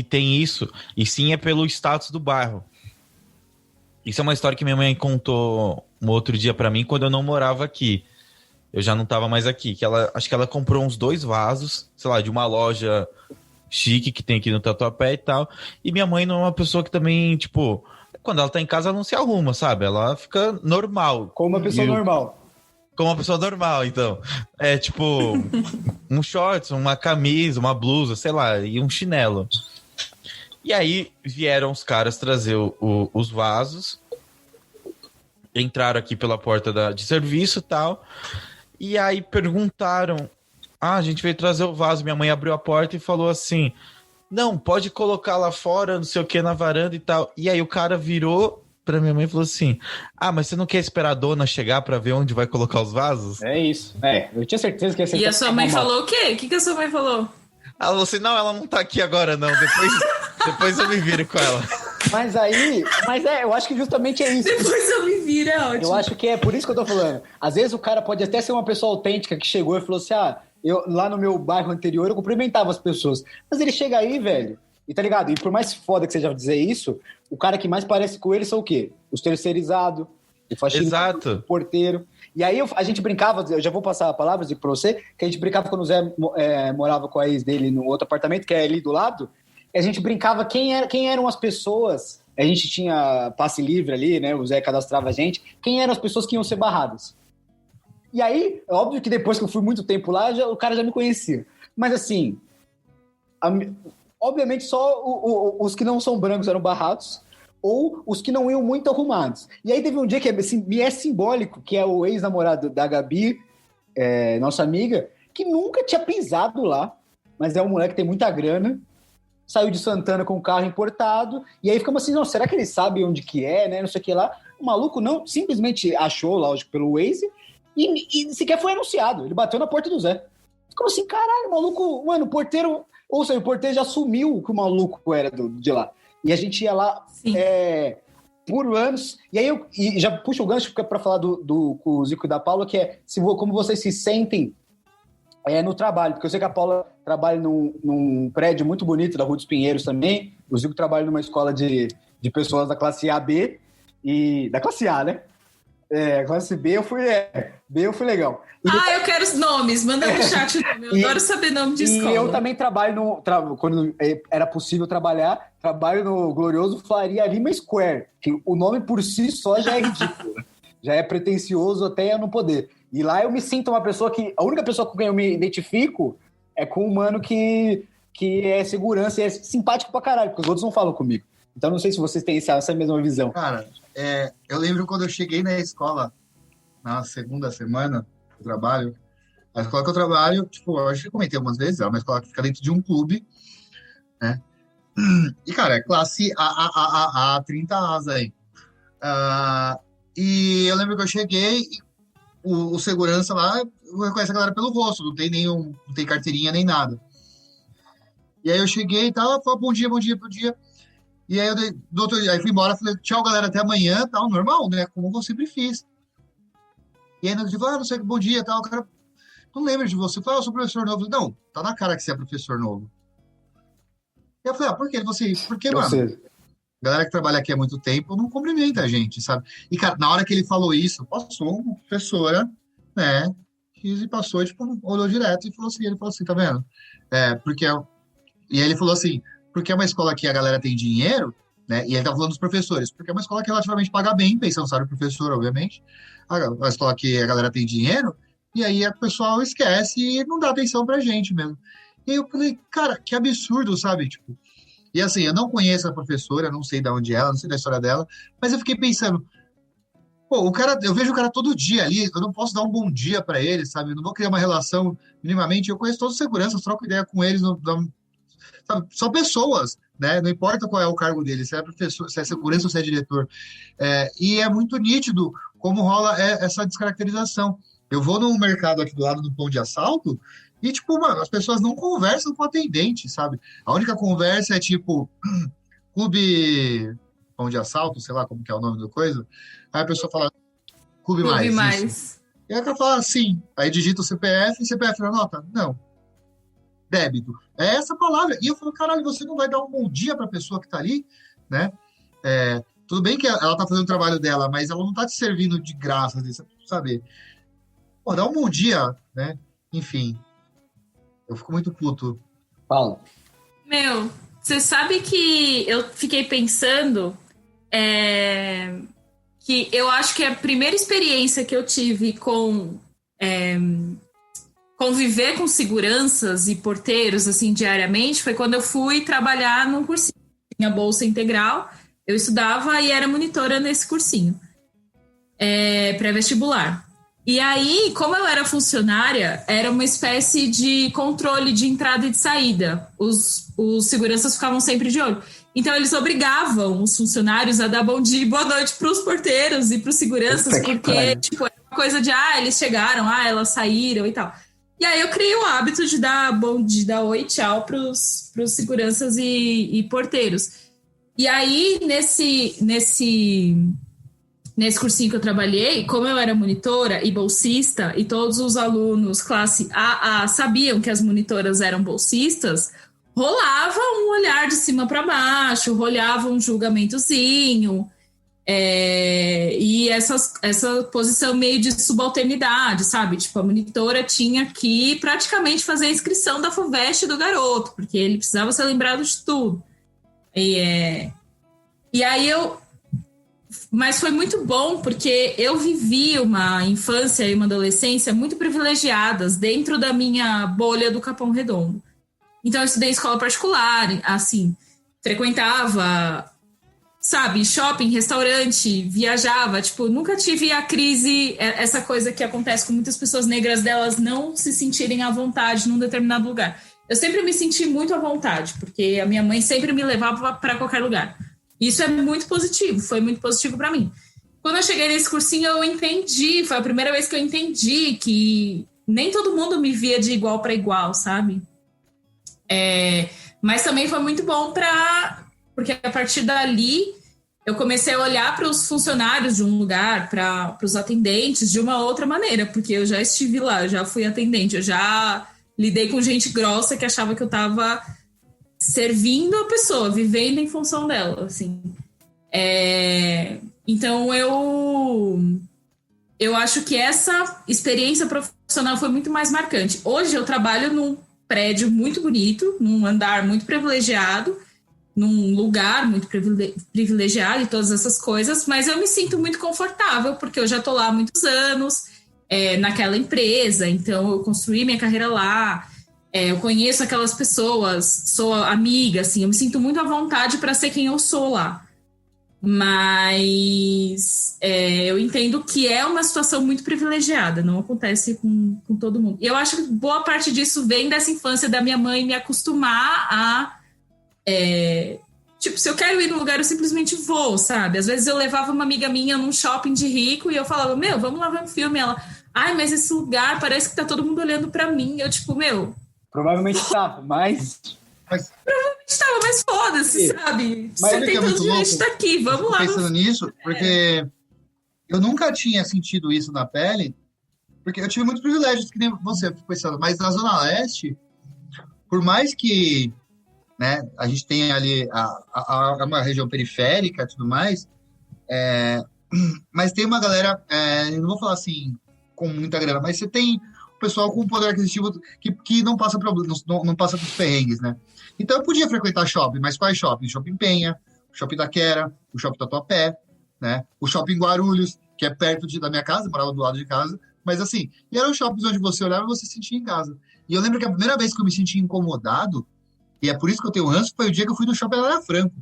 D: tem isso, e sim é pelo status do bairro. Isso é uma história que minha mãe contou um outro dia pra mim, quando eu não morava aqui. Eu já não tava mais aqui. Acho que ela comprou uns 2 vasos, sei lá, de uma loja chique que tem aqui no Tatuapé e tal. E minha mãe não é uma pessoa que também, tipo, quando ela tá em casa, ela não se arruma, sabe? Ela fica normal.
B: Como uma pessoa normal.
D: Como uma pessoa normal, então. É tipo um shorts, uma camisa, uma blusa, sei lá, e um chinelo. E aí vieram os caras trazer os vasos, entraram aqui pela porta de serviço e tal, e aí perguntaram, a gente veio trazer o vaso, minha mãe abriu a porta e falou assim, não, pode colocar lá fora, não sei o que, na varanda e tal. E aí o cara virou pra minha mãe e falou assim, mas você não quer esperar a dona chegar pra ver onde vai colocar os vasos?
B: É isso. Eu tinha certeza que ia ser...
E: E a sua mãe falou o quê? O que a sua mãe falou?
D: Ela falou assim, não, ela não tá aqui agora não, depois eu me viro com ela.
B: Eu acho que justamente é isso.
E: Depois eu me viro, é ótimo.
B: Eu acho que é por isso que eu tô falando. Às vezes o cara pode até ser uma pessoa autêntica que chegou e falou assim, eu lá no meu bairro anterior eu cumprimentava as pessoas. Mas ele chega aí, velho, e tá ligado? E por mais foda que seja dizer isso, o cara que mais parece com ele são o quê? Os terceirizados, o faxineiro, o porteiro. E aí a gente brincava, eu já vou passar a palavra pra você, que a gente brincava quando o Zé morava com a ex dele no outro apartamento, que é ali do lado, e a gente brincava quem eram as pessoas, a gente tinha passe livre ali, né, o Zé cadastrava a gente, quem eram as pessoas que iam ser barradas. E aí, é óbvio que depois que eu fui muito tempo lá, o cara já me conhecia. Mas assim, obviamente só os que não são brancos eram barrados, ou os que não iam muito arrumados. E aí teve um dia que me é simbólico, que é o ex-namorado da Gabi, nossa amiga, que nunca tinha pisado lá, mas é um moleque que tem muita grana, saiu de Santana com um carro importado, e aí ficamos assim, não, será que ele sabe onde que é, né, não sei o que lá. O maluco não, simplesmente achou, lógico, pelo Waze, e sequer foi anunciado, ele bateu na porta do Zé. Ficou assim, caralho, o maluco, mano, o porteiro, ou seja, o porteiro já assumiu que o maluco era de lá. E a gente ia lá por anos. E aí e já puxo o gancho para falar com o Zico e da Paula, que é como vocês se sentem no trabalho. Porque eu sei que a Paula trabalha num prédio muito bonito da Rua dos Pinheiros também. O Zico trabalha numa escola de pessoas da classe A, B e da classe A, né? Classe B eu fui legal.
E: Eu quero os nomes, manda no chat o nome. Eu adoro saber nome de escola.
B: E eu também trabalho quando era possível trabalho no glorioso Faria Lima Square, que o nome por si só já é ridículo, já é pretencioso até não poder. E lá eu me sinto uma pessoa a única pessoa com quem eu me identifico é com um mano que é segurança e é simpático pra caralho, porque os outros não falam comigo. Então não sei se vocês têm essa mesma visão.
C: Cara, eu lembro quando eu cheguei na escola, na segunda semana do trabalho, a escola que eu trabalho, tipo, eu acho que eu comentei algumas vezes, é uma escola que fica dentro de um clube, né? E, cara, é classe A 30 As aí. E eu lembro que eu cheguei e o segurança lá reconhece a galera pelo rosto, não tem carteirinha nem nada. E aí eu cheguei e tal, falei, bom dia. E aí aí fui embora, falei, tchau, galera, até amanhã, tal, normal, né? Como eu sempre fiz. E aí eu falei, não sei, bom dia, tal, o cara, não lembro de você. Eu falei, eu sou professor novo. Não, tá na cara que você é professor novo. E eu falei, por quê? Porque, mano, galera que trabalha aqui há muito tempo não cumprimenta a gente, sabe? E, cara, na hora que ele falou isso, passou uma professora, né, que passou e, tipo, olhou direto e falou assim, tá vendo? E aí ele falou assim, porque é uma escola que a galera tem dinheiro, né? E ele tá falando dos professores, porque é uma escola que relativamente paga bem, pensando, sabe, o professor, obviamente. A escola que a galera tem dinheiro, e aí o pessoal esquece e não dá atenção pra gente mesmo. E aí eu falei, cara, que absurdo, sabe? Tipo, e assim, eu não conheço a professora, não sei de onde é ela, não sei da história dela, mas eu fiquei pensando, pô, eu vejo o cara todo dia ali, eu não posso dar um bom dia pra ele, sabe? Eu não vou criar uma relação minimamente, eu conheço todos os seguranças, troco ideia com eles, sabe, são pessoas, né? Não importa qual é o cargo dele, se é professor, se é segurança ou se é diretor. E é muito nítido como rola essa descaracterização. Eu vou num mercado aqui do lado do Pão de Assalto e, tipo, mano, as pessoas não conversam com o atendente, sabe? A única conversa é, tipo, Clube Pão de Assalto, sei lá como que é o nome da coisa. Aí a pessoa fala, Clube Mais. Isso. E aí ela fala assim, aí digita o CPF na nota? Não. Débito. É essa palavra. E eu falo, caralho, você não vai dar um bom dia pra pessoa que tá ali, né? Tudo bem que ela tá fazendo o trabalho dela, mas ela não tá te servindo de graça, sabe? Pô, dá um bom dia, né? Enfim. Eu fico muito puto.
B: Fala.
E: Meu, você sabe que eu fiquei pensando que eu acho que a primeira experiência que eu tive com conviver com seguranças e porteiros assim diariamente foi quando eu fui trabalhar num cursinho. Tinha bolsa integral, eu estudava e era monitora nesse cursinho pré-vestibular. E aí, como eu era funcionária, era uma espécie de controle de entrada e de saída. Os seguranças ficavam sempre de olho. Então, eles obrigavam os funcionários a dar bom dia e boa noite para os porteiros e para os seguranças, porque, tipo, era uma coisa de, eles chegaram, elas saíram e tal. E aí, eu criei o hábito de dar bom dia, dar oi, tchau para os seguranças e porteiros. E aí, nesse cursinho que eu trabalhei, como eu era monitora e bolsista, e todos os alunos classe AA sabiam que as monitoras eram bolsistas, rolava um olhar de cima para baixo, rolava um julgamentozinho, e essa posição meio de subalternidade, sabe? Tipo, a monitora tinha que praticamente fazer a inscrição da FUVEST do garoto, porque ele precisava ser lembrado de tudo. E aí Mas foi muito bom, porque eu vivi uma infância e uma adolescência muito privilegiadas dentro da minha bolha do Capão Redondo. Então, eu estudei em escola particular, assim, frequentava, sabe, shopping, restaurante, viajava, tipo, nunca tive a crise, essa coisa que acontece com muitas pessoas negras, delas não se sentirem à vontade num determinado lugar. Eu sempre me senti muito à vontade, porque a minha mãe sempre me levava para qualquer lugar. Isso é muito positivo, foi muito positivo para mim. Quando eu cheguei nesse cursinho, eu entendi, foi a primeira vez que eu entendi que nem todo mundo me via de igual para igual, sabe? Mas também foi muito bom porque a partir dali eu comecei a olhar para os funcionários de um lugar, para os atendentes de uma outra maneira, porque eu já estive lá, eu já fui atendente, eu já lidei com gente grossa que achava que eu estava servindo a pessoa, vivendo em função dela, assim. Então, eu acho que essa experiência profissional foi muito mais marcante. Hoje eu trabalho num prédio muito bonito, num andar muito privilegiado, num lugar muito privilegiado e todas essas coisas, mas eu me sinto muito confortável, porque eu já estou lá há muitos anos, naquela empresa, então eu construí minha carreira lá, eu conheço aquelas pessoas, sou amiga, assim, eu me sinto muito à vontade para ser quem eu sou lá. Mas eu entendo que é uma situação muito privilegiada, não acontece com todo mundo. E eu acho que boa parte disso vem dessa infância da minha mãe me acostumar a... tipo, se eu quero ir num lugar, eu simplesmente vou, sabe? Às vezes eu levava uma amiga minha num shopping de rico e eu falava, vamos lá ver um filme. Ela, mas esse lugar parece que tá todo mundo olhando pra mim. Eu, tipo,
B: provavelmente tá, mas...
E: Provavelmente estava, mas foda-se, sabe? Você tem todo o direito de estar aqui, vamos lá.
C: Pensando nisso, porque eu nunca tinha sentido isso na pele, porque eu tive muitos privilégios, que nem você, pensando, mas na Zona Leste, por mais que, né, a gente tenha ali uma região periférica e tudo mais, mas tem uma galera, eu não vou falar assim com muita grana, mas você tem o pessoal com poder aquisitivo que não passa problemas, não passa por perrengues, né? Então eu podia frequentar shopping, mas quais shopping? Shopping Penha, Shopping Itaquera, o Shopping Tatuapé, né? O Shopping Guarulhos, que é perto da minha casa, eu morava do lado de casa, mas assim, e eram shoppings onde você olhava e você se sentia em casa. E eu lembro que a primeira vez que eu me senti incomodado, e é por isso que eu tenho ranço, foi o dia que eu fui no Shopping Anália Franco.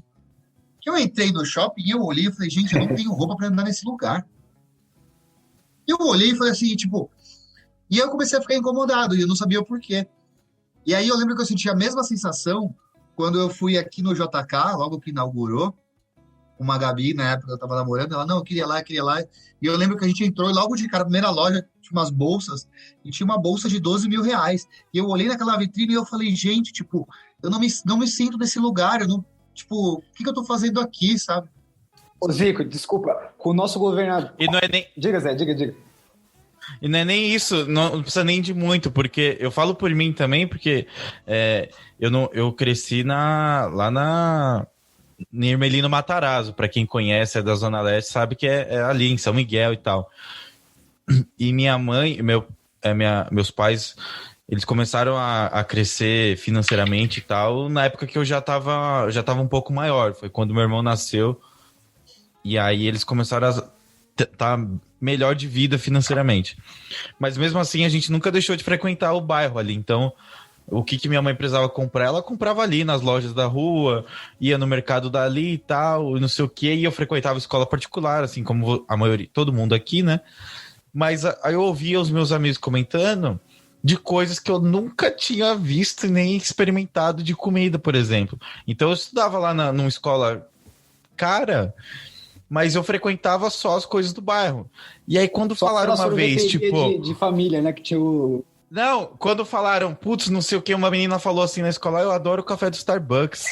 C: Que eu entrei no shopping e eu olhei e falei, gente, eu não tenho roupa para andar nesse lugar. E eu olhei e falei assim, tipo... E eu comecei a ficar incomodado, e eu não sabia o porquê. E aí eu lembro que eu senti a mesma sensação quando eu fui aqui no JK, logo que inaugurou, uma Gabi, na época eu tava namorando, ela, não, eu queria lá. E eu lembro que a gente entrou e logo de cara, a primeira loja, tinha umas bolsas, e tinha uma bolsa de 12 mil reais. E eu olhei naquela vitrine e eu falei, gente, tipo, eu não me sinto nesse lugar, eu não, tipo, o que eu tô fazendo aqui, sabe?
B: Ô, Zico, desculpa, com o nosso governador...
D: E não é nem...
B: Diga, Zé, diga.
D: E não é nem isso, não precisa nem de muito, porque eu falo por mim também, porque eu cresci lá na Ermelino Matarazzo, para quem conhece, é da Zona Leste, sabe que é ali em São Miguel e tal. E minha mãe, meus pais, eles começaram a crescer financeiramente e tal, na época que eu já tava um pouco maior, foi quando meu irmão nasceu, e aí eles começaram a tá melhor de vida financeiramente. Mas mesmo assim, a gente nunca deixou de frequentar o bairro ali. Então, o que minha mãe precisava comprar, ela comprava ali nas lojas da rua, ia no mercado dali e tal, não sei o quê, e eu frequentava escola particular, assim como a maioria, todo mundo aqui, né? Mas aí eu ouvia os meus amigos comentando de coisas que eu nunca tinha visto nem experimentado de comida, por exemplo. Então, eu estudava lá numa escola cara... Mas eu frequentava só as coisas do bairro. E aí, quando só falaram uma vez, tipo...
B: De família, né? Que tinha o...
D: Não, quando falaram, putz, não sei o que, uma menina falou assim na escola, eu adoro o café do Starbucks.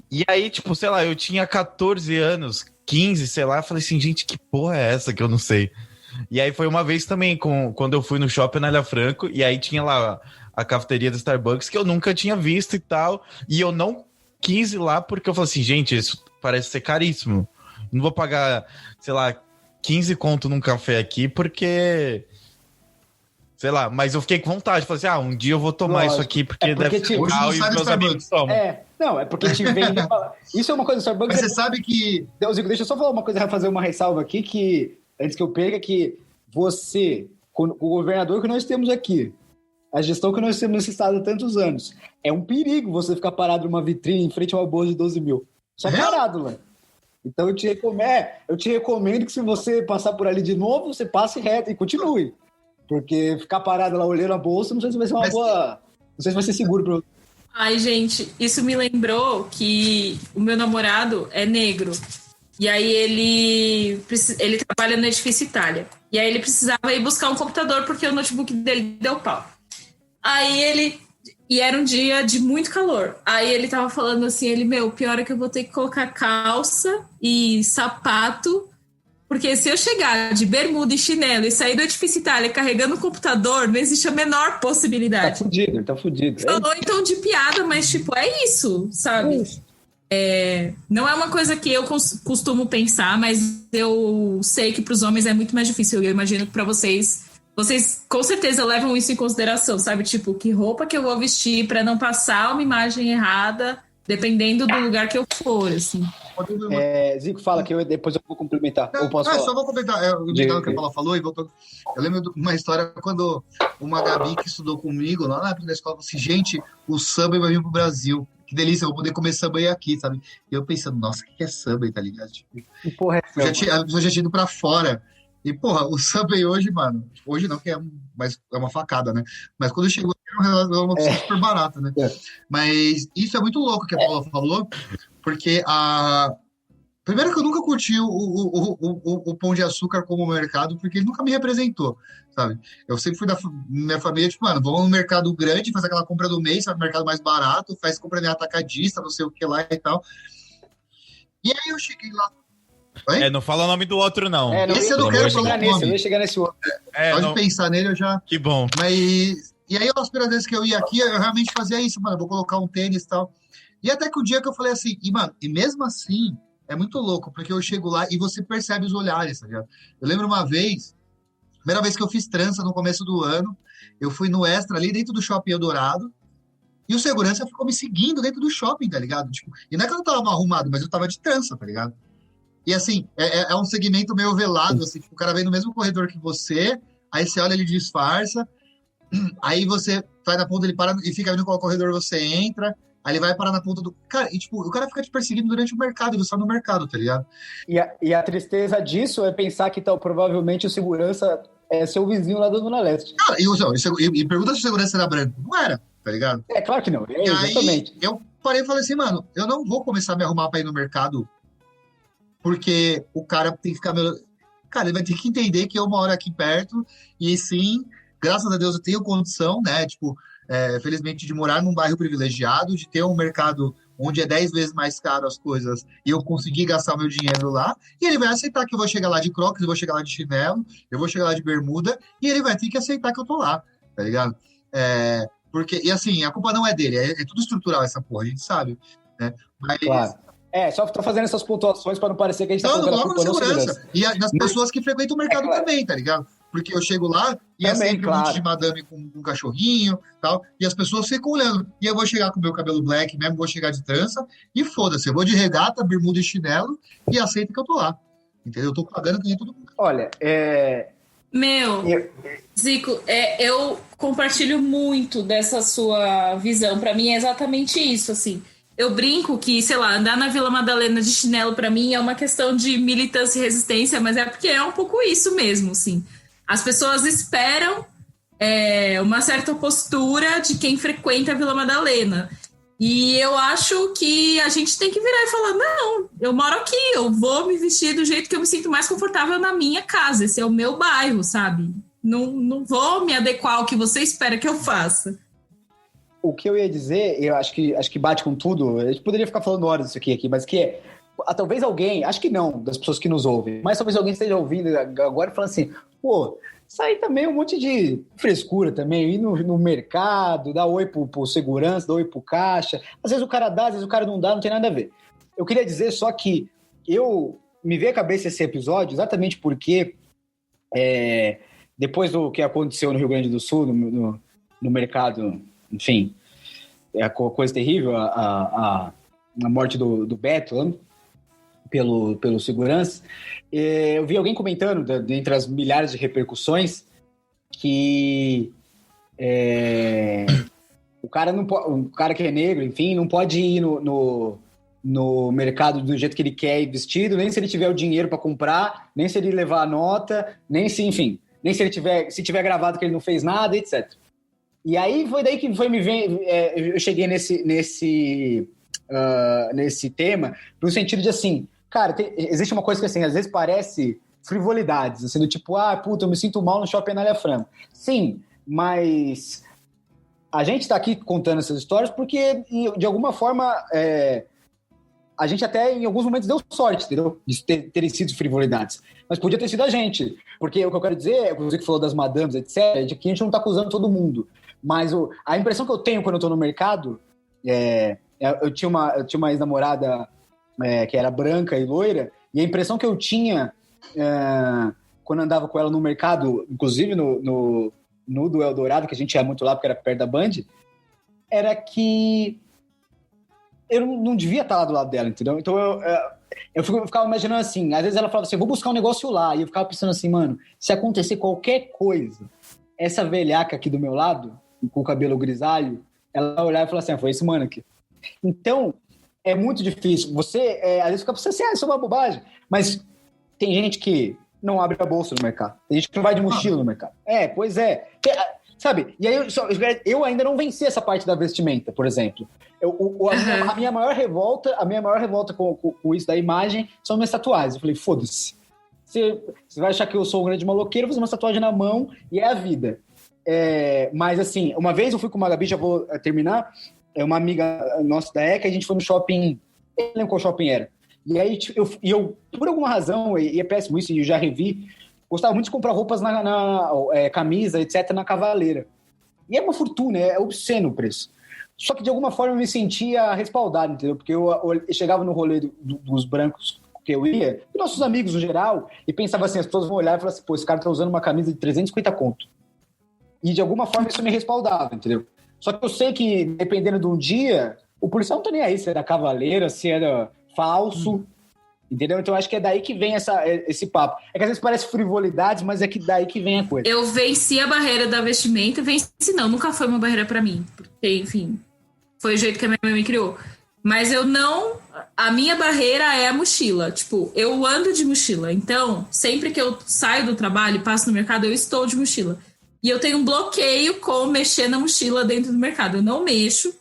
D: E aí, tipo, sei lá, eu tinha 14 anos, 15, sei lá, eu falei assim, gente, que porra é essa que eu não sei? E aí foi uma vez também, quando eu fui no shopping na Ilha Franco, e aí tinha lá a cafeteria do Starbucks, que eu nunca tinha visto e tal, e eu não quis ir lá, porque eu falei assim, gente, isso parece ser caríssimo. Não vou pagar, sei lá, 15 conto num café aqui, porque... Sei lá, mas eu fiquei com vontade. Falei assim, um dia eu vou tomar isso aqui, porque deve ser legal e meus amigos tomam.
B: Não, é porque te vende... Isso é uma coisa do Starbucks...
C: Mas você sabe que...
B: Zico, deixa eu só falar uma coisa, fazer uma ressalva aqui, que antes que eu pegue, que você, com o governador que nós temos aqui, a gestão que nós temos nesse estado há tantos anos, é um perigo você ficar parado numa vitrine em frente a uma bolsa de 12 mil. Só parado, mano. Então eu te recomendo que se você passar por ali de novo, você passe reto e continue. Porque ficar parado lá olhando a bolsa, não sei se vai ser uma boa... Não sei se vai ser seguro pra você.
E: Ai, gente, isso me lembrou que o meu namorado é negro. E aí ele trabalha no Edifício Itália. E aí ele precisava ir buscar um computador porque o notebook dele deu pau. E era um dia de muito calor. Aí ele tava falando assim, pior é que eu vou ter que colocar calça e sapato, porque se eu chegar de bermuda e chinelo e sair do Edifício Itália carregando o computador, não existe a menor possibilidade.
B: Tá fudido.
E: Falou então de piada, mas tipo, é isso, sabe? Não é uma coisa que eu costumo pensar, mas eu sei que pros homens é muito mais difícil. Eu imagino que pra vocês com certeza levam isso em consideração, sabe? Tipo, que roupa que eu vou vestir pra não passar uma imagem errada, dependendo do lugar que eu for, assim.
B: Zico, fala que depois eu vou complementar.
C: Não,
B: ou posso falar?
C: Só vou complementar. Eu que a Paula falou e voltou. Eu lembro de uma história quando uma Gabi que estudou comigo lá na época da escola falou assim, gente, o Subway vai vir pro Brasil. Que delícia, eu vou poder comer Subway aqui, sabe? E eu pensando, nossa, o que é Subway, tá ligado? Tipo,
B: porra,
C: a pessoa já tinha ido pra fora. E, porra, o Subway hoje, mano, hoje não, que é uma facada, né? Mas quando chegou aqui, era uma opção super barata, né? Mas isso é muito louco que a Paula falou, porque primeiro que eu nunca curti o Pão de Açúcar como mercado, porque ele nunca me representou, sabe? Eu sempre fui da minha família, tipo, mano, vamos no mercado grande, faz aquela compra do mês, sabe? Mercado mais barato, faz compra de atacadista, não sei o que lá e tal. E aí eu cheguei lá.
D: Não fala o nome do outro, não.
C: Esse eu não quero falar o nome.
B: Eu ia chegar nesse outro.
C: Pode pensar nele, eu já...
D: Que bom.
C: Mas... E aí, as primeiras vezes que eu ia aqui, eu realmente fazia isso, mano, eu vou colocar um tênis e tal. E até que o dia que eu falei assim, e mesmo assim, é muito louco, porque eu chego lá e você percebe os olhares, tá ligado? Eu lembro uma vez, primeira vez que eu fiz trança no começo do ano, eu fui no Extra ali dentro do Shopping Eldorado, e o segurança ficou me seguindo dentro do shopping, tá ligado? Tipo, e não é que eu não tava mal arrumado, mas eu tava de trança, tá ligado? E assim, é um segmento meio velado, assim, tipo, o cara vem no mesmo corredor que você, aí você olha, ele disfarça, aí você vai na ponta, ele para e fica vendo qual corredor você entra, aí ele vai parar na ponta do... Cara, e tipo, o cara fica te perseguindo durante o mercado, e você tá no mercado, tá ligado?
B: E a tristeza disso é pensar que provavelmente o segurança é seu vizinho lá da Zona Leste.
C: Cara, e pergunta se o segurança era branco. Não era, tá ligado?
B: Claro que não.
C: E
B: Exatamente.
C: aí, Parei e falei assim, mano, eu não vou começar a me arrumar pra ir no mercado porque o cara tem que ficar... Cara, ele vai ter que entender que eu moro aqui perto e sim, graças a Deus eu tenho condição, né? Tipo, felizmente de morar num bairro privilegiado, de ter um mercado onde é 10 vezes mais caro as coisas e eu conseguir gastar o meu dinheiro lá, e ele vai aceitar que eu vou chegar lá de Crocs, eu vou chegar lá de chinelo, eu vou chegar lá de bermuda, e ele vai ter que aceitar que eu tô lá, tá ligado? Porque, e assim, a culpa não é dele, é tudo estrutural essa porra, a gente sabe, né? Mas...
B: Claro. Só tô fazendo essas pontuações para não parecer que a gente tá colocando a culpa na segurança.
C: E das pessoas que frequentam o mercado também, tá ligado? Porque eu chego lá e é sempre um monte de madame com um cachorrinho e tal, e as pessoas ficam olhando. E eu vou chegar com o meu cabelo black mesmo, vou chegar de trança, e foda-se, eu vou de regata, bermuda e chinelo, e aceito que eu tô lá. Entendeu? Eu tô pagando que nem todo mundo.
B: Olha,
E: Zico, eu compartilho muito dessa sua visão. Pra mim é exatamente isso, assim. Eu brinco que, sei lá, andar na Vila Madalena de chinelo pra mim é uma questão de militância e resistência, mas é porque é um pouco isso mesmo, assim. As pessoas esperam uma certa postura de quem frequenta a Vila Madalena. E eu acho que a gente tem que virar e falar, não, eu moro aqui, eu vou me vestir do jeito que eu me sinto mais confortável na minha casa, esse é o meu bairro, sabe? Não vou me adequar ao que você espera que eu faça.
B: O que eu ia dizer, eu acho que bate com tudo, a gente poderia ficar falando horas disso aqui, mas que talvez alguém, acho que não, das pessoas que nos ouvem, mas talvez alguém esteja ouvindo agora e falando assim, pô, isso aí também é um monte de frescura também, ir no mercado, dar oi pro segurança, dar oi pro caixa, às vezes o cara dá, às vezes o cara não dá, não tem nada a ver. Eu queria dizer só que me veio à cabeça esse episódio exatamente porque depois do que aconteceu no Rio Grande do Sul, no mercado, enfim, é a coisa terrível, a morte do Beto, pelo segurança, eu vi alguém comentando, entre as milhares de repercussões, que o cara que é negro, enfim, não pode ir no mercado do jeito que ele quer ir vestido, nem se ele tiver o dinheiro para comprar, nem se ele levar a nota, nem se ele tiver gravado que ele não fez nada, etc. E aí foi daí que foi eu cheguei nesse tema, no sentido de assim, cara, existe uma coisa que assim, às vezes parece frivolidades, assim, do tipo, puta, eu me sinto mal no Shopping Anália Franco. Sim, mas a gente tá aqui contando essas histórias porque, de alguma forma, a gente até em alguns momentos deu sorte, entendeu? De terem sido frivolidades. Mas podia ter sido a gente. Porque o que eu quero dizer, você que falou das madames, etc., é de que a gente não tá acusando todo mundo. Mas a impressão que eu tenho quando eu tô no mercado, eu tinha uma ex-namorada que era branca e loira, e a impressão que eu tinha quando andava com ela no mercado, inclusive no do Eldorado, que a gente ia muito lá porque era perto da Band, era que eu não devia estar lá do lado dela, entendeu? Então eu ficava imaginando assim, às vezes ela falava assim, eu vou buscar um negócio lá, e eu ficava pensando assim, mano, se acontecer qualquer coisa, essa velhaca aqui do meu lado, com o cabelo grisalho, ela vai olhar e falar assim, foi esse mano aqui. Então, é muito difícil. Você, às vezes, fica pensando assim, isso é uma bobagem. Mas tem gente que não abre a bolsa no mercado. Tem gente que não vai de mochila no mercado. Pois é. Sabe? E aí, eu ainda não venci essa parte da vestimenta, por exemplo. A minha maior revolta com isso da imagem são minhas tatuagens. Eu falei, foda-se. Você vai achar que eu sou um grande maloqueiro, vou fazer uma tatuagem na mão e é a vida. Mas, assim, uma vez eu fui com uma Gabi, já vou terminar, uma amiga nossa da ECA, a gente foi no shopping, eu não lembro qual shopping era. E aí, eu por alguma razão, e é péssimo isso, e eu já revi, gostava muito de comprar roupas camisa, etc., na Cavaleira. E é uma fortuna, é obsceno o preço. Só que, de alguma forma, eu me sentia respaldado, entendeu? Porque eu chegava no rolê dos brancos que eu ia, e nossos amigos no geral, e pensava assim, as pessoas vão olhar e falar assim, pô, esse cara tá usando uma camisa de 350 conto. E, de alguma forma, isso me respaldava, entendeu? Só que eu sei que, dependendo de um dia, o policial não tá nem aí se era Cavaleira, se era falso, entendeu? Então, acho que é daí que vem esse papo. É que às vezes parece frivolidade, mas é que daí que vem a coisa.
E: Eu venci a barreira da vestimenta, nunca foi uma barreira pra mim, porque, enfim, foi o jeito que a minha mãe me criou. Mas a minha barreira é a mochila. Tipo, eu ando de mochila. Então, sempre que eu saio do trabalho e passo no mercado, eu estou de mochila. E eu tenho um bloqueio com mexer na mochila dentro do mercado. Eu não mexo.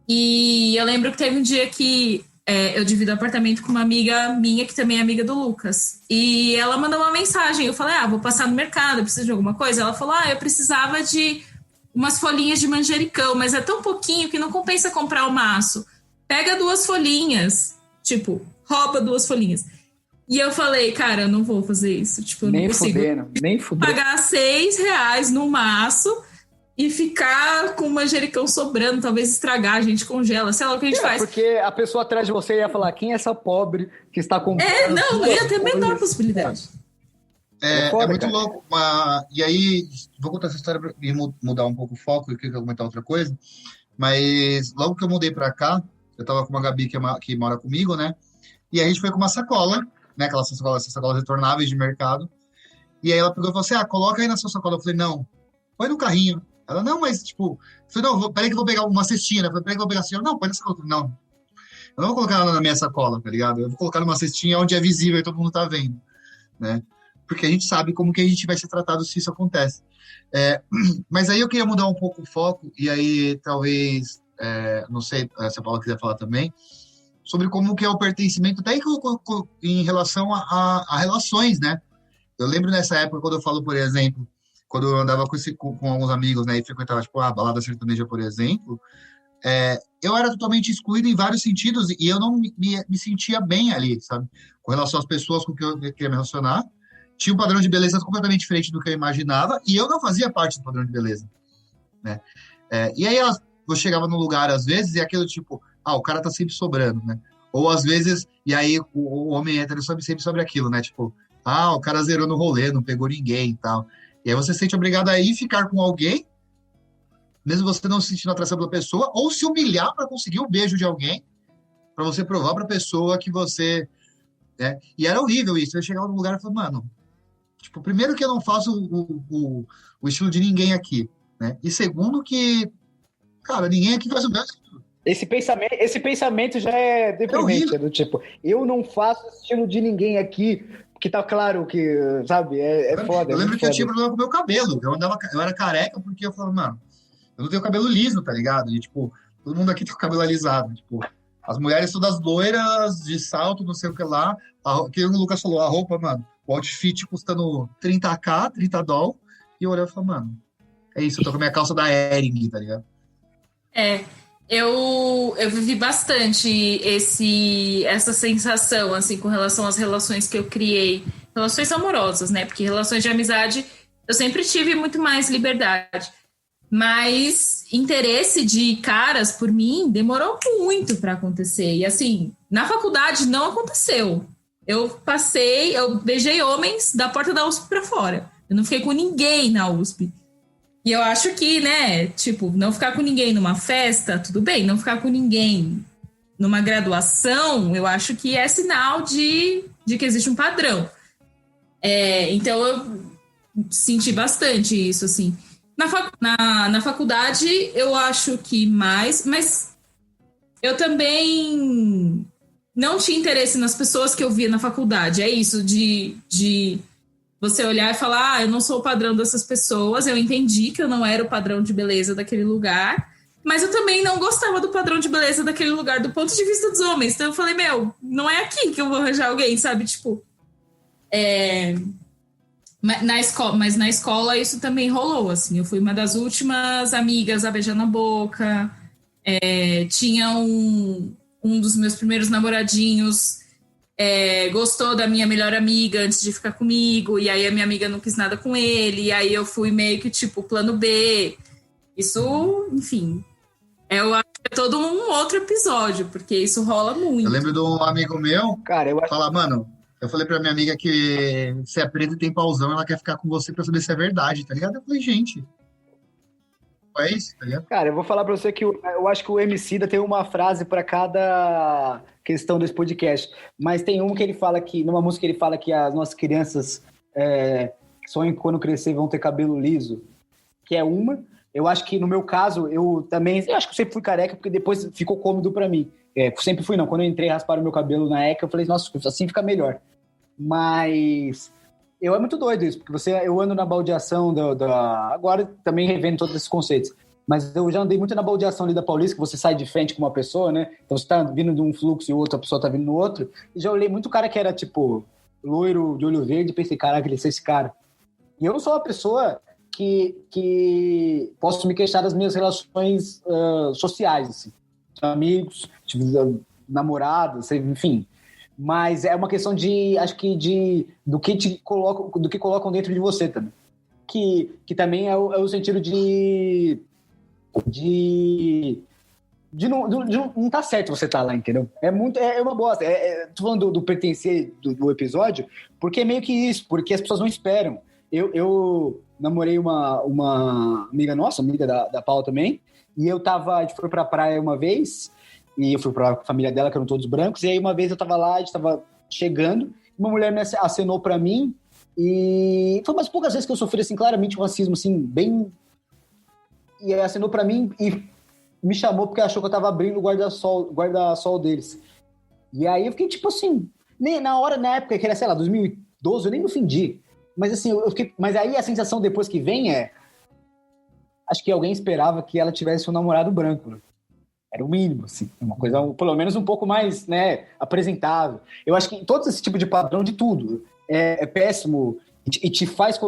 E: E eu lembro que teve um dia que eu divido apartamento com uma amiga minha, que também é amiga do Lucas. E ela mandou uma mensagem. Eu falei, vou passar no mercado, preciso de alguma coisa. Ela falou, eu precisava de umas folhinhas de manjericão, mas é tão pouquinho que não compensa comprar o maço. Pega 2 folhinhas. Tipo, rouba 2 folhinhas. E eu falei, cara, eu não vou fazer isso. Tipo, eu não consigo
B: nem fudendo.
E: pagar R$6 no maço e ficar com o manjericão sobrando, talvez estragar, a gente congela, sei lá o que a gente faz.
B: Porque a pessoa atrás de você ia falar, quem é essa pobre que está comprando?
E: Não ia ter a menor possibilidade.
C: É muito louco. E aí, vou contar essa história para mudar um pouco o foco e queria comentar outra coisa. Mas logo que eu mudei para cá, eu tava com uma Gabi que mora comigo, né? E a gente foi com uma sacola, né? Aquelas sacolas retornáveis de mercado. E aí ela pegou e falou assim, coloca aí na sua sacola. Eu falei, não, põe no carrinho. Ela, não, mas tipo... Eu falei, não, peraí que eu vou pegar uma cestinha. Eu falei, peraí que eu vou pegar a cestinha. Não, põe nessa sacola. Não, eu não vou colocar ela na minha sacola, tá ligado? Eu vou colocar numa cestinha onde é visível e todo mundo tá vendo, né? Porque a gente sabe como que a gente vai ser tratado se isso acontece. Mas aí eu queria mudar um pouco o foco, e aí talvez, não sei se a Paula quiser falar também, sobre como que é o pertencimento, até em relação a relações, né? Eu lembro nessa época, quando eu falo, por exemplo, quando eu andava com alguns amigos, né, e frequentava, tipo, a balada sertaneja, por exemplo, eu era totalmente excluído em vários sentidos, e eu não me sentia bem ali, sabe? Com relação às pessoas com que eu queria me relacionar, tinha um padrão de beleza completamente diferente do que eu imaginava, e eu não fazia parte do padrão de beleza, né? E aí eu chegava num lugar, às vezes, e aquilo tipo, o cara tá sempre sobrando, né? Ou às vezes, e aí o homem hétero sabe sempre sobre aquilo, né? Tipo, o cara zerou no rolê, não pegou ninguém e tal. E aí você se sente obrigado a ir ficar com alguém, mesmo você não se sentindo atração pela pessoa, ou se humilhar para conseguir um beijo de alguém, para você provar para a pessoa que você... E era horrível isso. Eu chegava num lugar e falava, mano, tipo, primeiro que eu não faço o estilo de ninguém aqui, né? E segundo que, cara, ninguém aqui faz o mesmo estilo.
B: Esse pensamento já é deprimente, do tipo, eu não faço estilo de ninguém aqui, que tá claro que, sabe, foda.
C: Eu lembro que eu tinha problema com o meu cabelo. Eu era careca porque eu falava, mano, eu não tenho cabelo liso, tá ligado? E, tipo, todo mundo aqui tem o cabelo alisado. Tipo, as mulheres todas loiras, de salto, não sei o que lá. Que o Lucas falou, a roupa, mano, o outfit custando 30k, 30 doll. E eu olhava e falava, mano, é isso, eu tô com a minha calça da Ering, tá ligado?
E: Eu vivi bastante essa sensação, assim, com relação às relações que eu criei. Relações amorosas, né? Porque relações de amizade eu sempre tive muito mais liberdade. Mas interesse de caras por mim demorou muito para acontecer. E assim, na faculdade não aconteceu. Eu beijei homens da porta da USP para fora. Eu não fiquei com ninguém na USP. E eu acho que, né, tipo, não ficar com ninguém numa festa, tudo bem. Não ficar com ninguém numa graduação, eu acho que é sinal de que existe um padrão. Então eu senti bastante isso, assim. Na faculdade, eu acho que mais, mas eu também não tinha interesse nas pessoas que eu via na faculdade. É isso, de você olhar e falar, eu não sou o padrão dessas pessoas, eu entendi que eu não era o padrão de beleza daquele lugar, mas eu também não gostava do padrão de beleza daquele lugar do ponto de vista dos homens. Então eu falei, não é aqui que eu vou arranjar alguém, sabe? Tipo, mas na escola isso também rolou, assim. Eu fui uma das últimas amigas a beijar na boca. Tinha um dos meus primeiros namoradinhos gostou da minha melhor amiga antes de ficar comigo, e aí a minha amiga não quis nada com ele, e aí eu fui meio que tipo plano B. Isso, enfim, eu acho que é todo um outro episódio, porque isso rola muito.
C: Eu lembro de um amigo meu,
B: cara,
C: falar, mano, eu falei pra minha amiga que se é preta e tem pauzão, ela quer ficar com você pra saber se é verdade, tá ligado? Eu falei, gente, é isso, tá ligado?
B: Cara, eu vou falar pra você que eu acho que o Emicida tem uma frase pra cada questão desse podcast, mas tem um que ele fala que, numa música ele fala que as nossas crianças sonham que quando crescer vão ter cabelo liso, que é uma. Eu acho que no meu caso, eu acho que eu sempre fui careca, porque depois ficou cômodo pra mim. Sempre fui, não. Quando eu entrei, rasparam meu cabelo na ECA, eu falei, nossa, assim fica melhor. Mas é muito doido isso, porque eu ando na baldeação agora também revendo todos esses conceitos. mas eu já andei muito na baldeação ali da Paulista, que você sai de frente com uma pessoa, né? Então você tá vindo de um fluxo e outra pessoa tá vindo no outro. E já olhei muito cara que era, tipo, loiro, de olho verde, e pensei, caraca, ele é esse cara. E eu sou uma pessoa que posso me queixar das minhas relações sociais, assim. Amigos, tipo, namorados, enfim. Mas é uma questão acho que do que colocam dentro de você também. Que também é o sentido de não tá certo você tá lá, entendeu? É uma bosta. Tô falando do pertencer do episódio, porque é meio que isso, porque as pessoas não esperam. Eu namorei uma amiga nossa, amiga da Paula também, e a gente foi pra praia uma vez, e eu fui pra família dela, que eram todos brancos, e aí uma vez eu tava lá, a gente tava chegando, uma mulher me acenou pra mim, e foi umas poucas vezes que eu sofri, assim, claramente um racismo, assim, bem... E ela acenou pra mim e me chamou porque achou que eu tava abrindo o guarda-sol deles. E aí eu fiquei, tipo assim, nem na época, que era, sei lá, 2012, eu nem me ofendi. Mas assim, eu fiquei... Mas aí a sensação depois que vem acho que alguém esperava que ela tivesse um namorado branco, né? Era o mínimo, assim. Uma coisa, pelo menos, um pouco mais, né, apresentável. Eu acho que todo esse tipo de padrão de tudo é péssimo e te faz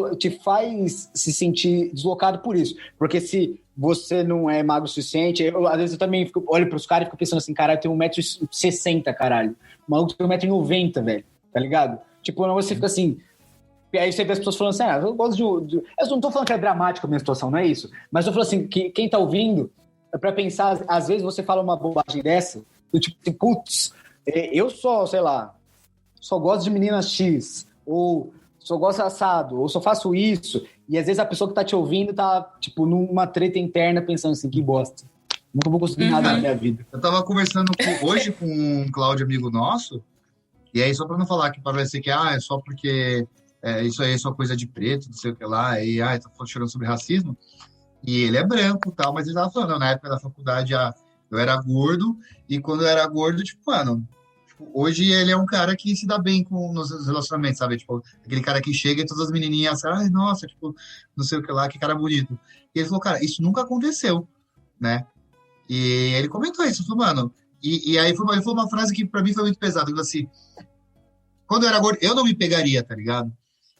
B: se sentir deslocado por isso. Porque se você não é magro o suficiente... às vezes eu também olho pros caras e fico pensando assim, caralho, eu tenho 1,60m, caralho. O maluco tem 1,90m, velho. Tá ligado? Tipo, você fica assim... E aí você vê as pessoas falando assim, eu gosto de... Eu não tô falando que é dramática a minha situação, não é isso. Mas eu falo assim, que quem tá ouvindo, é pra pensar, às vezes você fala uma bobagem dessa, do tipo, putz, eu só, sei lá, só gosto de menina X, ou só gosto assado, ou só faço isso, e às vezes a pessoa que tá te ouvindo tá, tipo, numa treta interna pensando assim, que bosta. Nunca vou conseguir nada na minha vida.
C: Eu tava conversando hoje com um Cláudio, amigo nosso, e aí só pra não falar que parece que é só porque isso aí é só coisa de preto, não sei o que lá, e tá chorando sobre racismo, e ele é branco e tal, mas ele tava falando, na época da faculdade eu era gordo, e quando eu era gordo, tipo, mano, hoje ele é um cara que se dá bem nos relacionamentos, sabe? Tipo, aquele cara que chega e todas as menininhas, nossa, tipo, não sei o que lá, que cara bonito. E ele falou, cara, isso nunca aconteceu, né? E ele comentou isso, falou, mano, e aí ele falou uma frase que pra mim foi muito pesada, ele falou assim, quando eu era gordo, eu não me pegaria, tá ligado?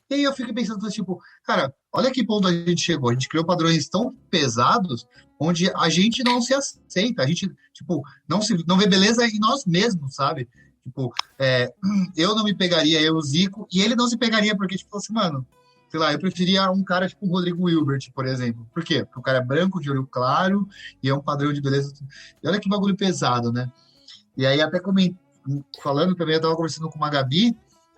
C: E aí eu fico pensando, tipo, cara, olha que ponto a gente chegou. A gente criou padrões tão pesados onde a gente não se aceita. A gente, tipo, não vê beleza em nós mesmos, sabe? Tipo, eu não me pegaria, eu, o Zico, e ele não se pegaria porque, tipo, assim, mano, sei lá, eu preferia um cara tipo o Rodrigo Hilbert, por exemplo. Por quê? Porque o cara é branco, de olho claro, e é um padrão de beleza. E olha que bagulho pesado, né? E aí até falando também, eu tava conversando com uma Gabi,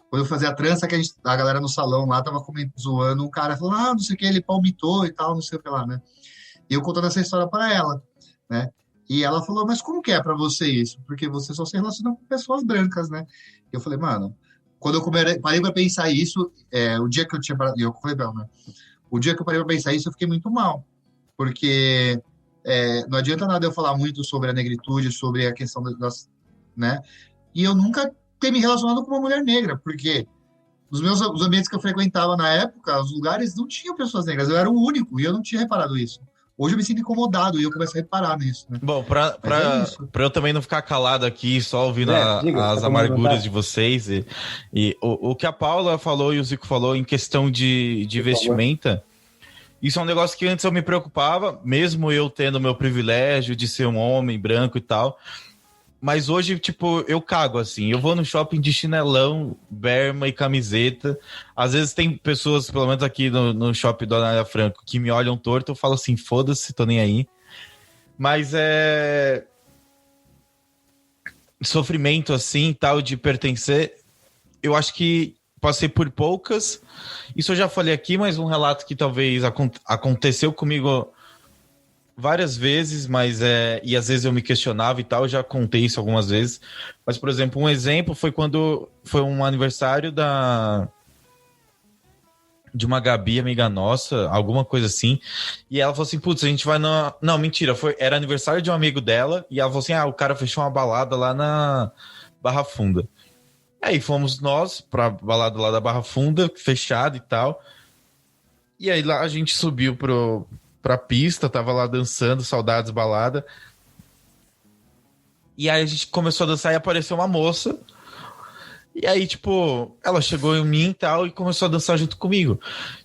C: quando eu fazia a trança, que a galera no salão lá tava zoando, um cara falou, não sei o que, ele palmitou e tal, não sei o que lá, né? E eu contando essa história para ela, né? E ela falou, mas como que é para você isso? Porque você só se relaciona com pessoas brancas, né? E eu falei, mano, quando eu parei para pensar isso, o dia que eu tinha parado, eu falei, não, né? O dia que eu parei para pensar isso, eu fiquei muito mal, porque não adianta nada eu falar muito sobre a negritude, sobre a questão das, né? E eu nunca ter me relacionado com uma mulher negra, porque os ambientes que eu frequentava na época, os lugares não tinham pessoas negras, eu era o único, e eu não tinha reparado isso. Hoje eu me sinto incomodado e eu começo a reparar nisso, né?
D: Bom, pra eu também não ficar calado aqui, só ouvindo as amarguras de vocês, e o que a Paula falou e o Zico falou em questão de vestimenta, isso é um negócio que antes eu me preocupava, mesmo eu tendo o meu privilégio de ser um homem branco e tal. Mas hoje, tipo, eu cago, assim. Eu vou no shopping de chinelão, berma e camiseta. Às vezes tem pessoas, pelo menos aqui no shopping do Anália Franco, que me olham torto. Eu falo assim, foda-se, tô nem aí. Mas sofrimento, assim, tal, de pertencer. Eu acho que passei por poucas. Isso eu já falei aqui, mas um relato que talvez aconteceu comigo várias vezes, mas e às vezes eu me questionava e tal, eu já contei isso algumas vezes, mas por exemplo, um exemplo foi quando foi um aniversário de uma Gabi, amiga nossa, alguma coisa assim, e ela falou assim, putz, a gente vai não, mentira, era aniversário de um amigo dela, e ela falou assim, o cara fechou uma balada lá na Barra Funda. Aí fomos nós pra balada lá da Barra Funda, fechado e tal, e aí lá a gente subiu pra pista, tava lá dançando, saudades, balada. E aí a gente começou a dançar e apareceu uma moça. E aí, tipo, ela chegou em mim e tal e começou a dançar junto comigo.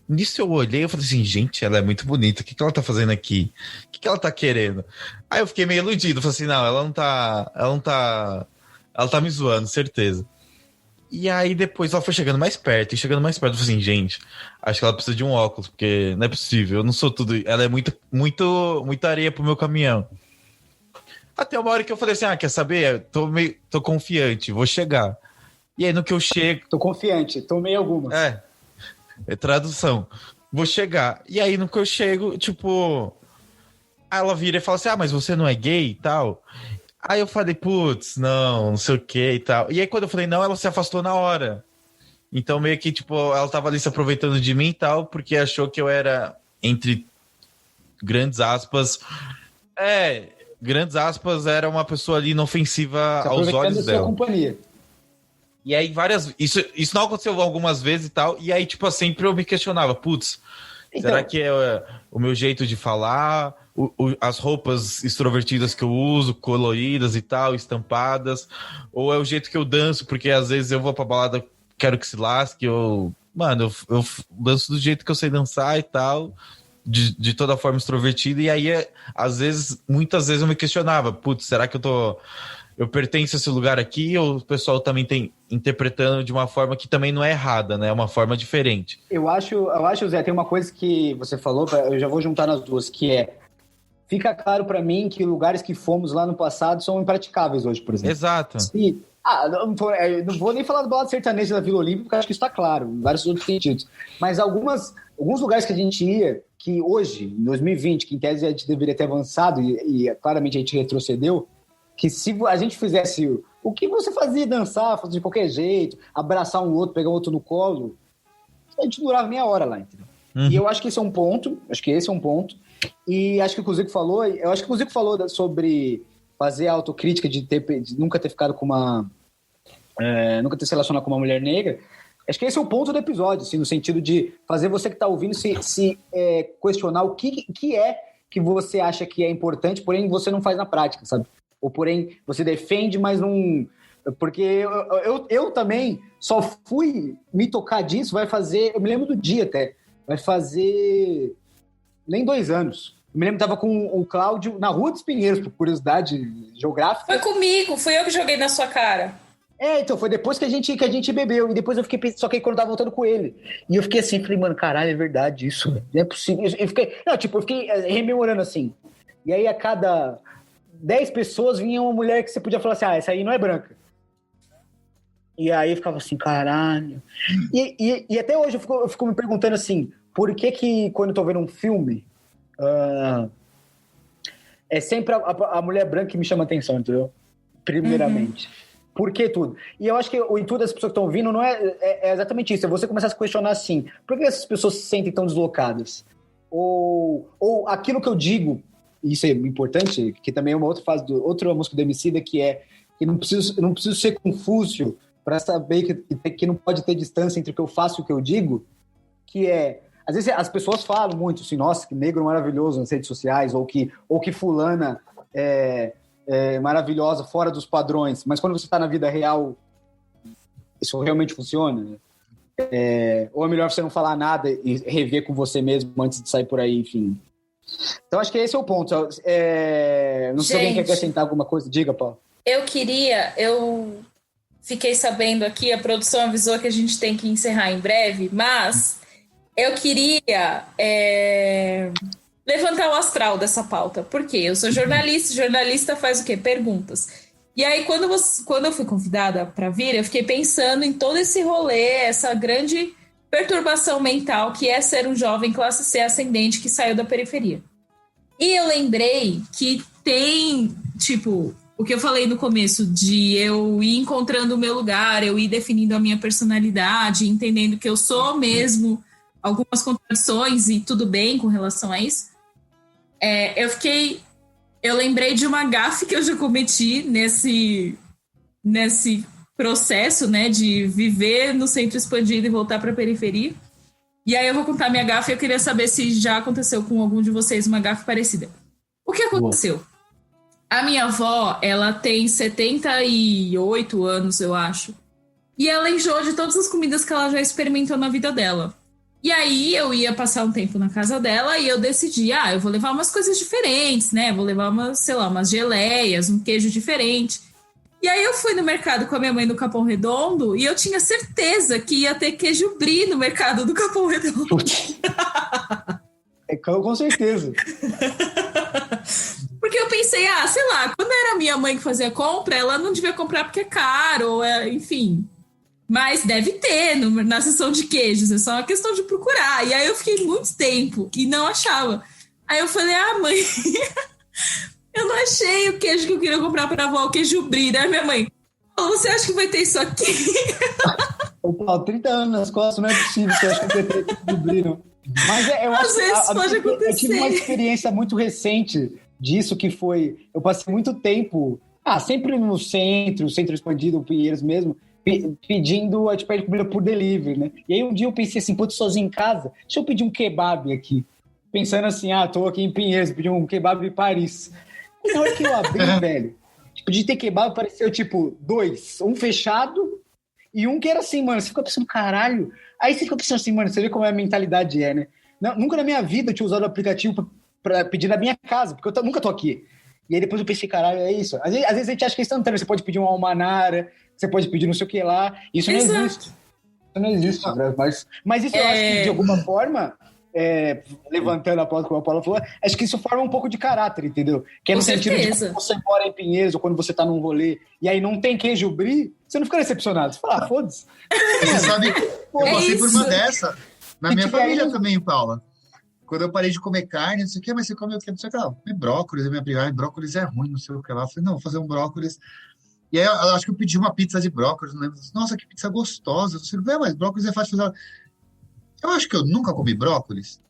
D: Nisso eu olhei e falei assim, gente, ela é muito bonita. O que ela tá fazendo aqui? O que ela tá querendo? Aí eu fiquei meio iludido. Falei assim, não, ela tá me zoando, certeza. E aí depois ela foi chegando mais perto. E chegando mais perto, eu falei assim, gente, acho que ela precisa de um óculos. Porque não é possível, eu não sou tudo... Ela é muita areia pro meu caminhão. Até uma hora que eu falei assim, quer saber? Tô confiante, vou chegar. E aí no que eu chego...
B: Tô confiante, tomei algumas.
D: É tradução. Vou chegar. E aí no que eu chego, tipo... Ela vira e fala assim, mas você não é gay e tal? Aí eu falei, putz, não sei o que e tal. E aí quando eu falei não, ela se afastou na hora. Então meio que, tipo, ela tava ali se aproveitando de mim e tal, porque achou que eu era, entre grandes aspas... grandes aspas, era uma pessoa ali inofensiva aos olhos dela.
B: Sua companhia.
D: E aí isso não aconteceu algumas vezes e tal, e aí tipo, sempre eu me questionava, putz, será que é o meu jeito de falar, as roupas extrovertidas que eu uso, coloridas e tal, estampadas, ou é o jeito que eu danço, porque às vezes eu vou pra balada, quero que se lasque, eu danço do jeito que eu sei dançar e tal, de toda forma extrovertida, e aí muitas vezes eu me questionava, putz, será que eu pertenço a esse lugar aqui, ou o pessoal também tem interpretando de uma forma que também não é errada, né? É uma forma diferente.
B: Eu acho, Zé, tem uma coisa que você falou, eu já vou juntar nas duas, que é, fica claro pra mim que lugares que fomos lá no passado são impraticáveis hoje, por exemplo.
D: Exato.
B: Não vou nem falar do balada sertaneja da Vila Olímpia, porque acho que isso tá claro, em vários outros sentidos. Mas alguns lugares que a gente ia, que hoje, em 2020, que em tese a gente deveria ter avançado, e claramente a gente retrocedeu, que se a gente fizesse o que você fazia, dançar, fazer de qualquer jeito, abraçar um outro, pegar um outro no colo, a gente durava meia hora lá, entendeu? E eu acho que esse é um ponto, e acho que o Zico falou sobre fazer a autocrítica de nunca ter ficado com nunca ter se relacionado com uma mulher negra. Acho que esse é o ponto do episódio, assim, no sentido de fazer você que está ouvindo se questionar o que é que você acha que é importante, porém você não faz na prática, sabe? Ou porém você defende, mas não... Porque eu também só fui me tocar disso, vai fazer... Eu me lembro do dia até. Vai fazer nem 2 anos. Eu me lembro que tava com o Cláudio na Rua dos Pinheiros, por curiosidade geográfica.
E: Foi comigo, fui eu que joguei na sua cara.
B: Então, foi depois que a gente bebeu. E depois eu fiquei pensando, só que aí quando eu tava voltando com ele. E eu fiquei assim, falei, mano, caralho, é verdade isso. Não é possível. Eu fiquei rememorando assim. E aí a cada 10 pessoas vinha uma mulher que você podia falar assim, essa aí não é branca. E aí eu ficava assim, caralho. E até hoje eu fico me perguntando assim, por que quando eu tô vendo um filme, é sempre a mulher branca que me chama atenção, entendeu? Primeiramente. Por que tudo? E eu acho que o intuito das pessoas que estão ouvindo não é exatamente isso. É você começar a se questionar assim, por que essas pessoas se sentem tão deslocadas? Ou aquilo que eu digo, isso é importante, que também é uma outra fase outra música do Emicida, que é que não preciso ser Confúcio para saber que não pode ter distância entre o que eu faço e o que eu digo, que é, às vezes as pessoas falam muito assim, nossa, que negro maravilhoso nas redes sociais, ou que fulana é maravilhosa fora dos padrões, mas quando você está na vida real, isso realmente funciona? Ou é melhor você não falar nada e rever com você mesmo antes de sair por aí, enfim. Então acho que esse é o ponto. Não sei se alguém quer acrescentar alguma coisa. Diga, Paulo.
E: Eu fiquei sabendo aqui, a produção avisou que a gente tem que encerrar em breve, mas eu queria levantar o astral dessa pauta. Por quê? Eu sou jornalista faz o quê? Perguntas. E aí, quando eu fui convidada para vir, eu fiquei pensando em todo esse rolê, essa grande perturbação mental que é ser um jovem classe C ascendente que saiu da periferia. E eu lembrei que tem, tipo, o que eu falei no começo, de eu ir encontrando o meu lugar, eu ir definindo a minha personalidade, entendendo que eu sou mesmo algumas contradições e tudo bem com relação a isso. Eu lembrei de uma gafe que eu já cometi nesse processo, né, de viver no centro expandido e voltar para a periferia. E aí eu vou contar minha gafe e eu queria saber se já aconteceu com algum de vocês uma gafe parecida. O que aconteceu? A minha avó, ela tem 78 anos, eu acho. E ela enjoou de todas as comidas que ela já experimentou na vida dela. E aí eu ia passar um tempo na casa dela e eu decidi, eu vou levar umas coisas diferentes, né? Vou levar umas geleias, um queijo diferente. E aí eu fui no mercado com a minha mãe no Capão Redondo e eu tinha certeza que ia ter queijo brie no mercado do Capão Redondo.
B: Com certeza.
E: Porque eu pensei, sei lá, quando era minha mãe que fazia compra, ela não devia comprar porque é caro, enfim. Mas deve ter na seção de queijos, é só uma questão de procurar. E aí eu fiquei muito tempo e não achava. Aí eu falei, mãe, eu não achei o queijo que eu queria comprar para a avó, o queijo brie. Aí minha mãe, você acha que vai ter isso aqui?
B: Ô, Paulo, 30 anos nas costas, não é possível que eu acho que vai ter queijo brie, não. Mas eu
E: Às
B: acho
E: vezes pode acontecer.
B: Eu tive uma experiência muito recente disso, que foi... Eu passei muito tempo, sempre no centro expandido, Pinheiros mesmo, pedindo, a gente pede comida por delivery, né? E aí um dia eu pensei assim, putz, sozinho em casa, deixa eu pedir um kebab aqui. Pensando assim, tô aqui em Pinheiros, pedi um kebab em Paris. E na hora que eu abri, velho, de ter kebab, apareceu, dois. Um fechado e um que era assim, mano, você fica pensando, caralho. Aí você fica pensando assim, mano, você vê como a mentalidade é, né? Nunca na minha vida eu tinha usado o aplicativo pra pedir na minha casa, porque eu nunca tô aqui. E aí depois eu pensei, caralho, é isso. Às vezes a gente acha que é instantâneo, você pode pedir uma almanara, você pode pedir não sei o que lá. Isso não existe. Isso não existe, mas isso eu acho que, de alguma forma, levantando a pauta como a Paula falou, acho que isso forma um pouco de caráter, entendeu? Que é no sentido de quando você mora em Pinheiros ou quando você tá num rolê e aí não tem queijo brie, você não fica decepcionado. Você fala, foda-se.
C: Você sabe, eu passei por uma dessa. Na minha família também, Paula. Quando eu parei de comer carne, não sei o que, mas você come o que? Não sei o que lá. Brócolis, a minha prima, brócolis é ruim, não sei o que lá. Eu falei, não, vou fazer um brócolis. E aí, eu acho que eu pedi uma pizza de brócolis, não lembro. Nossa, que pizza gostosa. Eu falei, mas brócolis é fácil de fazer. Eu acho que eu nunca comi brócolis.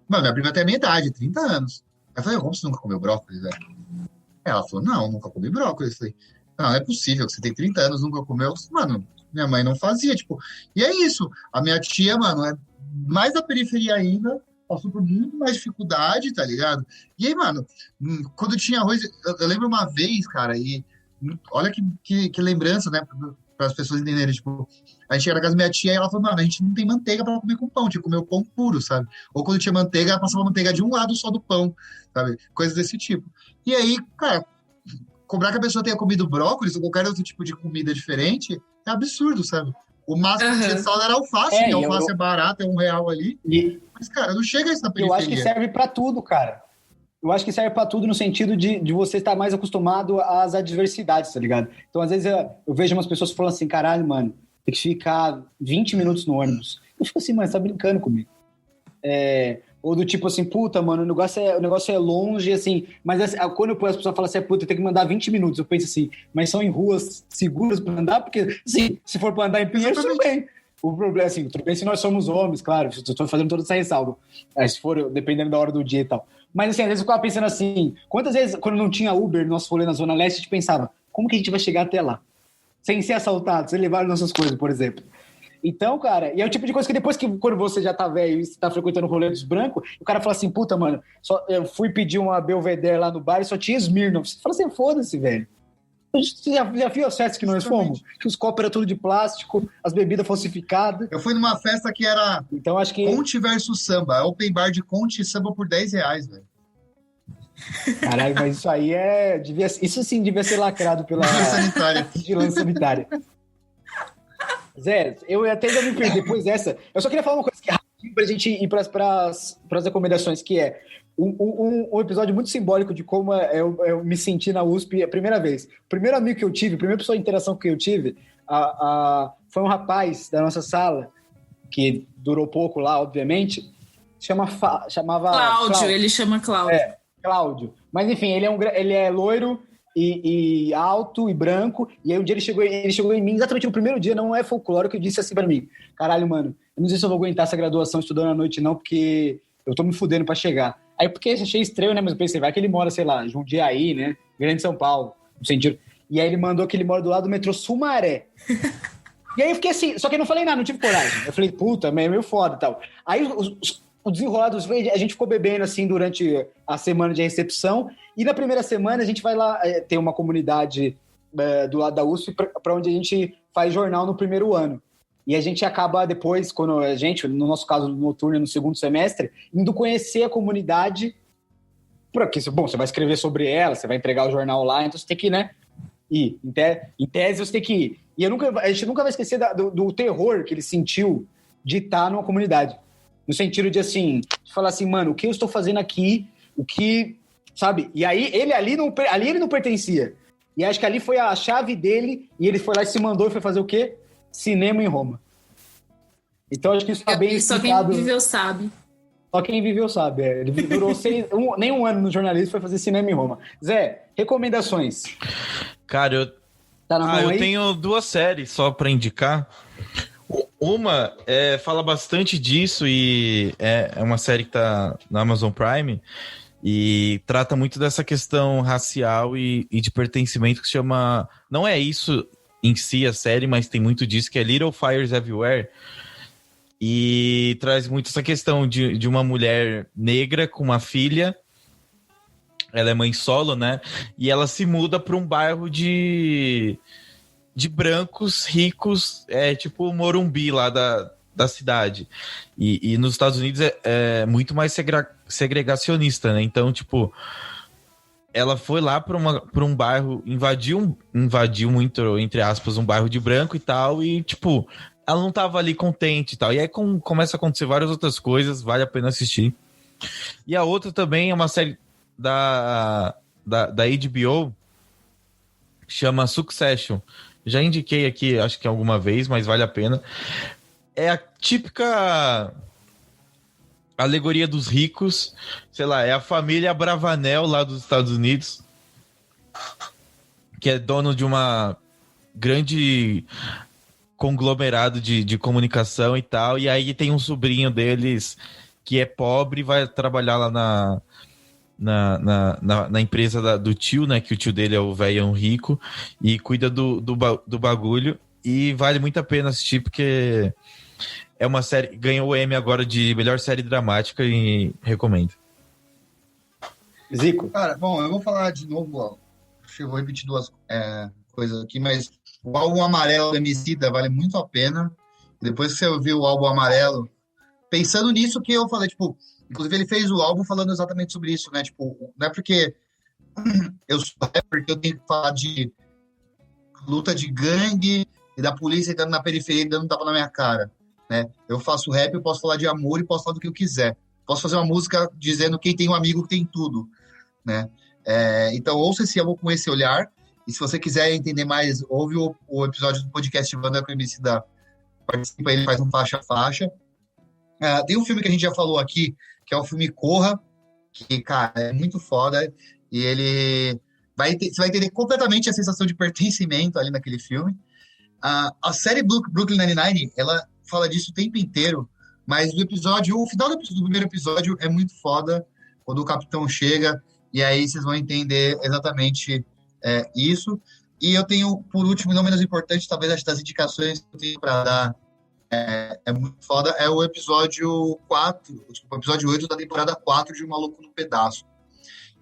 C: Mano, minha prima tem a minha idade, 30 anos. Eu falei, como você nunca comeu brócolis, velho? Ela falou, não, nunca comi brócolis. Eu falei, não é possível, você tem 30 anos, nunca comeu. Mano, minha mãe não fazia, E é isso. A minha tia, mano, é mais da periferia ainda, passou por muito mais dificuldade, tá ligado? E aí, mano, quando tinha arroz, eu lembro uma vez, cara, e olha que lembrança, né, para as pessoas entenderem, a gente ia na casa da minha tia e ela falou, mano, a gente não tem manteiga para comer com pão, tinha que comer o pão puro, sabe? Ou quando tinha manteiga, ela passava a manteiga de um lado só do pão, sabe? Coisas desse tipo. E aí, cara, cobrar que a pessoa tenha comido brócolis ou qualquer outro tipo de comida diferente é absurdo, sabe? O máximo que você fala era alface, e alface é barato, é R$1 ali. Mas, cara, não chega isso na periferia.
B: Eu acho que serve pra tudo, cara. Eu acho que serve pra tudo no sentido de você estar mais acostumado às adversidades, tá ligado? Então, às vezes, eu vejo umas pessoas falando assim, caralho, mano, tem que ficar 20 minutos no ônibus. Eu fico assim, mano, você tá brincando comigo. Ou do tipo assim, puta, mano, o negócio é longe, assim, mas assim, quando as pessoas falam assim, puta, tem que mandar 20 minutos, eu penso assim, mas são em ruas seguras pra andar? Porque, assim, se for pra andar em Pinheiros, tudo bem. O problema, assim, tudo bem se nós somos homens, claro, estou fazendo toda essa ressalva, se for, dependendo da hora do dia e tal. Mas, assim, às vezes eu ficava pensando assim, quantas vezes, quando não tinha Uber, nosso rolê na Zona Leste, a gente pensava, como que a gente vai chegar até lá? Sem ser assaltado, sem levar nossas coisas, por exemplo. Então, cara, e é o tipo de coisa que depois que, quando você já tá velho e você tá frequentando o rolê dos brancos, o cara fala assim, puta, mano, eu fui pedir uma Belvedere lá no bar e só tinha Smirnoff. Você fala assim, foda-se, velho. Você já viu as festas que nós fomos? Que os copos eram tudo de plástico, as bebidas falsificadas.
C: Eu fui numa festa que era
B: então, acho que...
C: Conte versus samba. Open bar de Conte e samba por R$10, velho.
B: Caralho, mas isso aí isso sim devia ser lacrado pela vigilância sanitária. Zé, eu até já me perdi depois dessa. Eu só queria falar uma coisa que é rapidinho pra gente ir pras recomendações, que é um episódio muito simbólico de como eu me senti na USP a primeira vez. O primeiro amigo que eu tive, a primeira pessoa de interação que eu tive, foi um rapaz da nossa sala, que durou pouco lá, obviamente, chamava...
E: Cláudio, ele chama Cláudio.
B: Cláudio. Mas enfim, ele é loiro e alto e branco, e aí um dia ele chegou em mim, exatamente no primeiro dia, não é folclórico, eu disse assim pra mim, caralho, mano, eu não sei se eu vou aguentar essa graduação estudando à noite não, porque eu tô me fudendo pra chegar. Aí porque achei estranho, né, mas eu pensei, vai que ele mora, sei lá, Jundiaí, né, Grande São Paulo, no sentido. E aí ele mandou que ele mora do lado do metrô Sumaré. E aí eu fiquei assim, só que eu não falei nada, não tive coragem. Eu falei, puta, é meio foda e tal. Aí o desenrolar dos a gente ficou bebendo assim durante a semana de recepção. E na primeira semana a gente vai lá, tem uma comunidade do lado da USP para onde a gente faz jornal no primeiro ano. E a gente acaba depois, quando a gente, no nosso caso no noturno, no segundo semestre, indo conhecer a comunidade. Porque, bom, você vai escrever sobre ela, você vai entregar o jornal lá, então você tem que, né, ir. Em tese você tem que ir. E a gente nunca vai esquecer do terror que ele sentiu de estar numa comunidade. No sentido de, assim, de falar assim, mano, o que eu estou fazendo aqui, o que, sabe? E aí, ali ele não pertencia. E acho que ali foi a chave dele, e ele foi lá e se mandou e foi fazer o quê? Cinema em Roma. Então, acho que isso está bem explicado.
E: Só quem viveu sabe.
B: Só quem viveu sabe. Ele durou nem um ano no jornalismo, foi fazer cinema em Roma. Zé, recomendações.
D: Cara, eu tenho 2 séries só pra indicar. Uma fala bastante disso e é uma série que tá na Amazon Prime e trata muito dessa questão racial e de pertencimento, que se chama... Não é isso em si a série, mas tem muito disso, que é Little Fires Everywhere. E traz muito essa questão de uma mulher negra com uma filha. Ela é mãe solo, né? E ela se muda para um bairro de brancos ricos, tipo Morumbi lá da cidade. E nos Estados Unidos é muito mais segregacionista, né? Então, tipo, ela foi lá para um bairro, invadiu muito, entre aspas, um bairro de branco e tal, e, tipo, ela não tava ali contente e tal. E aí começa a acontecer várias outras coisas, vale a pena assistir. E a outra também é uma série da HBO, chama Succession. Já indiquei aqui, acho que alguma vez, mas vale a pena. É a típica alegoria dos ricos, sei lá, é a família Bravanel lá dos Estados Unidos, que é dono de uma grande conglomerado de comunicação e tal, e aí tem um sobrinho deles que é pobre e vai trabalhar lá na empresa do tio, né, que o tio dele é o velhão rico e cuida do bagulho, e vale muito a pena assistir porque é uma série, ganhou o Emmy agora de melhor série dramática e recomendo.
B: Zico.
C: Cara, bom, eu vou falar de novo, ó, acho que eu vou repetir 2 coisas aqui, mas o álbum Amarelo do Emicida vale muito a pena. Depois que você ouviu o álbum Amarelo, pensando nisso que eu falei, tipo, inclusive ele fez o álbum falando exatamente sobre isso, né? Tipo, não é porque eu sou rapper que eu tenho que falar de luta de gangue e da polícia entrando na periferia e dando tapa na minha cara, né? Eu faço rap, eu posso falar de amor e posso falar do que eu quiser. Posso fazer uma música dizendo quem tem um amigo que tem tudo, né? Então, ouça esse álbum com esse olhar. E se você quiser entender mais, ouve o episódio do podcast Banda com MC da participa, ele faz um faixa a faixa. Tem um filme que a gente já falou aqui, que é o filme Corra, que, cara, é muito foda. E ele você vai entender completamente a sensação de pertencimento ali naquele filme. A série Brooklyn Nine-Nine, ela fala disso o tempo inteiro, mas o final do primeiro episódio é muito foda, quando o capitão chega, e aí vocês vão entender exatamente isso. E eu tenho, por último, e não menos importante, talvez as das indicações que eu tenho para dar, é muito foda, é o episódio 8 da temporada 4 de Um Maluco no Pedaço,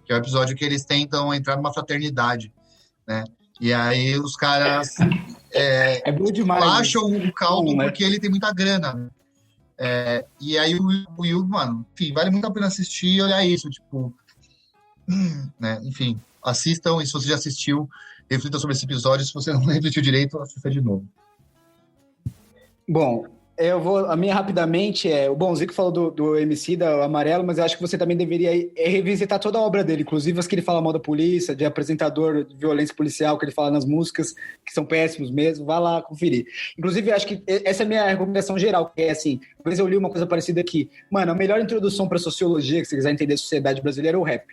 C: que é o episódio que eles tentam entrar numa fraternidade, né? E aí os caras
B: bom demais,
C: acham o caldo porque ele tem muita grana. E aí o Will, mano, enfim, vale muito a pena assistir e olhar isso, tipo, né? Enfim, assistam, e se você já assistiu, reflita sobre esse episódio. Se você não refletiu direito, assista de novo.
B: Bom, a minha rapidamente o Bonzico falou do MC, da Amarelo, mas eu acho que você também deveria revisitar toda a obra dele, inclusive as que ele fala mal da polícia, de apresentador de violência policial, que ele fala nas músicas, que são péssimos mesmo, vá lá conferir. Inclusive, eu acho que essa é a minha recomendação geral, que é assim, uma vez eu li uma coisa parecida aqui, mano, a melhor introdução para sociologia, que você quiser entender a sociedade brasileira, é o rap.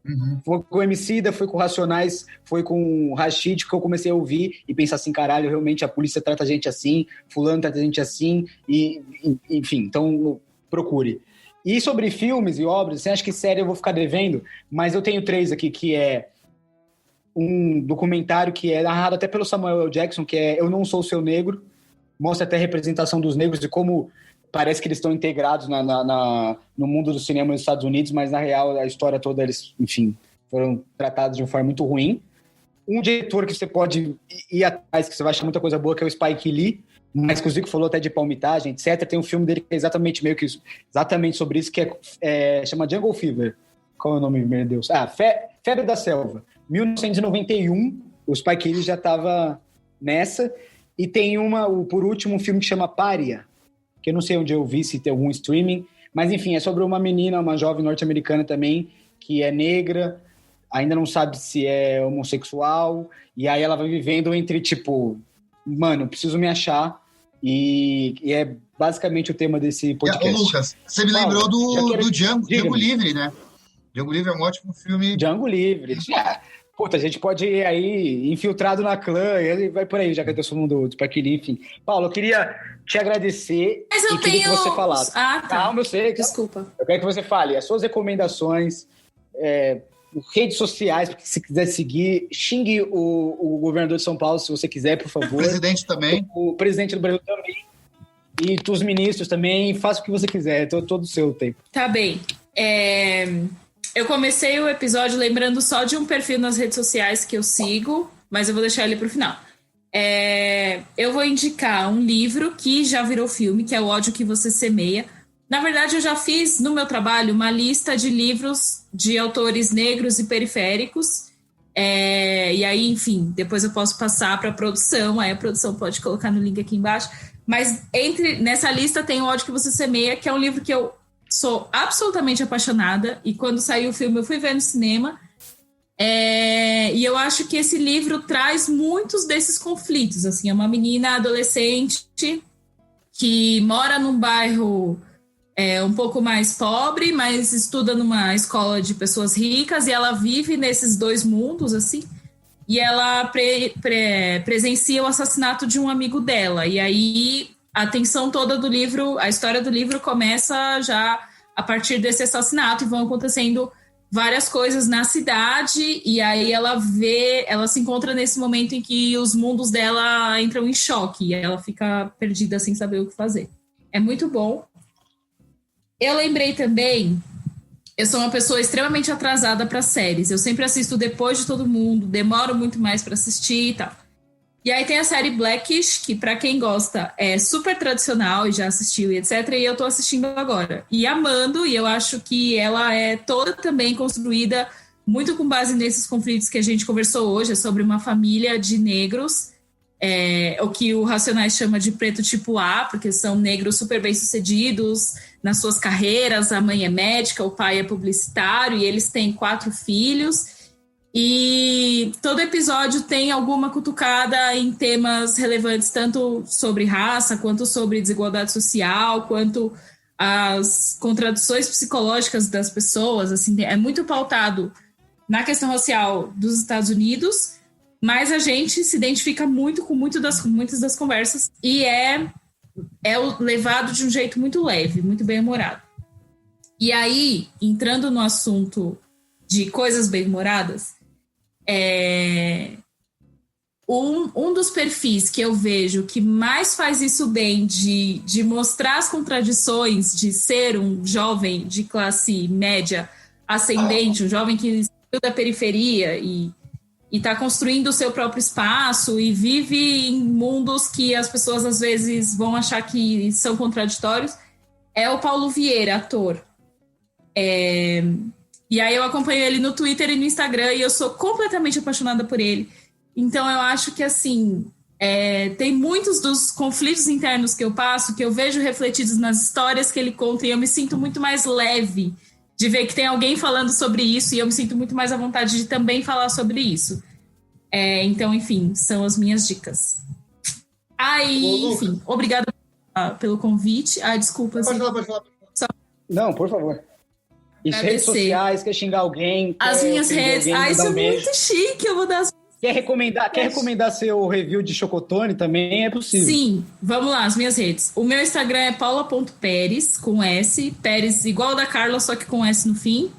C: Uhum.
B: Foi com o Emicida, foi com o Racionais, foi com o Rashid, que eu comecei a ouvir e pensar assim, caralho, realmente a polícia trata a gente assim, fulano trata a gente assim, enfim, então procure. E sobre filmes e obras, você acha que série eu vou ficar devendo, mas eu tenho 3 aqui, que é um documentário que é narrado até pelo Samuel L. Jackson, que é Eu Não Sou Seu Negro, mostra até a representação dos negros e como parece que eles estão integrados no mundo do cinema nos Estados Unidos, mas na real a história toda eles, enfim, foram tratados de uma forma muito ruim. Um diretor que você pode ir atrás, que você vai achar muita coisa boa, que é o Spike Lee, mas que o Zico falou até de palmitagem, etc. Tem um filme dele que é exatamente sobre isso, que chama Jungle Fever. Qual é o nome, meu Deus? Febre da Selva. 1991, o Spike Lee já estava nessa. E tem por último, um filme que chama Pária, que eu não sei onde eu vi, se tem algum streaming, mas enfim, é sobre uma menina, uma jovem norte-americana também, que é negra, ainda não sabe se é homossexual, e aí ela vai vivendo entre, tipo, mano, preciso me achar, e é basicamente o tema desse podcast.
C: Ô, Lucas, você me lembrou do Django Livre, né? Django Livre é um ótimo filme.
B: Django Livre. Puta, a gente pode ir aí infiltrado na clã, e vai por aí, já que eu sou do Spike Lee, enfim. Paulo, eu queria te agradecer queria que você falasse.
E: Ah, tá.
B: Calma, eu sei.
E: Desculpa.
B: Eu quero que você fale as suas recomendações, redes sociais, porque se quiser seguir, xingue o governador de São Paulo, se você quiser, por favor.
C: O presidente também.
B: O presidente do Brasil também. E os ministros também, faça o que você quiser, todo o seu tempo.
E: Tá bem. Eu comecei o episódio lembrando só de um perfil nas redes sociais que eu sigo, mas eu vou deixar ele pro final. Eu vou indicar um livro que já virou filme, que é O Ódio que Você Semeia. Na verdade, eu já fiz no meu trabalho uma lista de livros de autores negros e periféricos. E aí, enfim, depois eu posso passar para a produção, aí a produção pode colocar no link aqui embaixo. Mas nessa lista tem O Ódio que Você Semeia, que é um livro que eu sou absolutamente apaixonada, e quando saiu o filme eu fui ver no cinema, e eu acho que esse livro traz muitos desses conflitos, assim, é uma menina adolescente que mora num bairro um pouco mais pobre, mas estuda numa escola de pessoas ricas, e ela vive nesses dois mundos, assim, e ela presencia o assassinato de um amigo dela, e aí a tensão toda do livro, a história do livro começa já a partir desse assassinato, e vão acontecendo várias coisas na cidade, e aí ela se encontra nesse momento em que os mundos dela entram em choque, e ela fica perdida sem saber o que fazer. É muito bom. Eu lembrei também, eu sou uma pessoa extremamente atrasada para séries, eu sempre assisto depois de todo mundo, demoro muito mais para assistir e tal. E aí tem a série Blackish, que pra quem gosta é super tradicional e já assistiu e etc. E eu tô assistindo agora. E amando, e eu acho que ela é toda também construída muito com base nesses conflitos que a gente conversou hoje, é sobre uma família de negros, o que o Racionais chama de preto tipo A, porque são negros super bem-sucedidos nas suas carreiras, a mãe é médica, o pai é publicitário, e eles têm 4 filhos. E todo episódio tem alguma cutucada em temas relevantes, tanto sobre raça, quanto sobre desigualdade social, quanto as contradições psicológicas das pessoas. Assim, é muito pautado na questão racial dos Estados Unidos, mas a gente se identifica muito com muitas das conversas, e é levado de um jeito muito leve, muito bem-humorado. E aí, entrando no assunto de coisas bem-humoradas, um dos perfis que eu vejo que mais faz isso bem, de mostrar as contradições de ser um jovem de classe média ascendente, um jovem que saiu da periferia e está construindo o seu próprio espaço e vive em mundos que as pessoas às vezes vão achar que são contraditórios, é o Paulo Vieira, ator. E aí eu acompanho ele no Twitter e no Instagram, e eu sou completamente apaixonada por ele. Então eu acho que, assim, tem muitos dos conflitos internos que eu passo, que eu vejo refletidos nas histórias que ele conta, e eu me sinto muito mais leve de ver que tem alguém falando sobre isso, e eu me sinto muito mais à vontade de também falar sobre isso. Então, enfim, são as minhas dicas. Enfim, obrigada pelo convite. Desculpa.
C: Pode falar.
B: Não, por favor. Isso, redes sociais, quer xingar alguém?
E: As minhas redes. Isso é muito chique, eu vou dar as...
B: Quer recomendar seu review de Chocotone também? É possível.
E: Sim, vamos lá, as minhas redes. O meu Instagram é paula.peres, com S. Peres igual da Carla, só que com S no fim.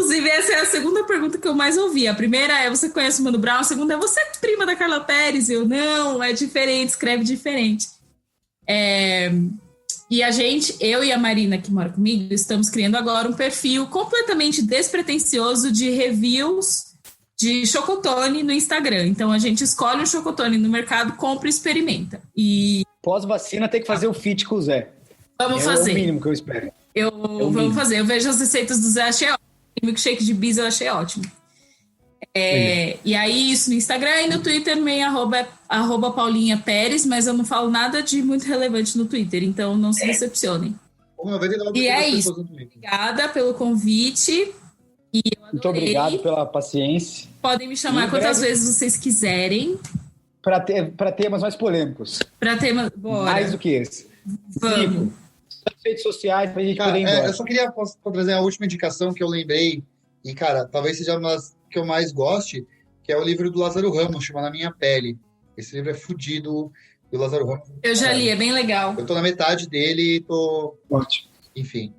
E: Inclusive, essa é a segunda pergunta que eu mais ouvi. A primeira é, você conhece o Mano Brown? A segunda é, você é prima da Carla Pérez? Eu, não, é diferente, escreve diferente. E a gente, eu e a Marina, que mora comigo, estamos criando agora um perfil completamente despretensioso de reviews de chocotone no Instagram. Então, a gente escolhe um chocotone no mercado, compra e experimenta. E
B: pós-vacina tem que fazer o fit com o Zé.
E: Vamos fazer.
B: É o mínimo que eu espero.
E: Vamos fazer. Eu vejo as receitas do Zé, achei ótimo. O milkshake de bis eu achei ótimo. E aí, isso no Instagram e no Twitter também, arroba Paulinha Pérez, mas eu não falo nada de muito relevante no Twitter, então não se decepcionem. E é isso. Obrigada pelo convite. E eu adorei.
B: Muito obrigado pela paciência.
E: Podem me chamar quantas vezes vocês quiserem.
B: Para temas mais polêmicos.
E: Para temas. Bora.
B: Mais do que esse.
E: Vamos.
B: Nas redes sociais pra gente poder ir embora.
C: Eu só queria trazer a última indicação que eu lembrei, e, cara, talvez seja uma que eu mais goste, que é o livro do Lázaro Ramos, chama Na Minha Pele. Esse livro é fudido, do Lázaro Ramos.
E: Eu já li, é bem legal.
C: Eu tô na metade dele e tô...
B: Ótimo.
C: Enfim.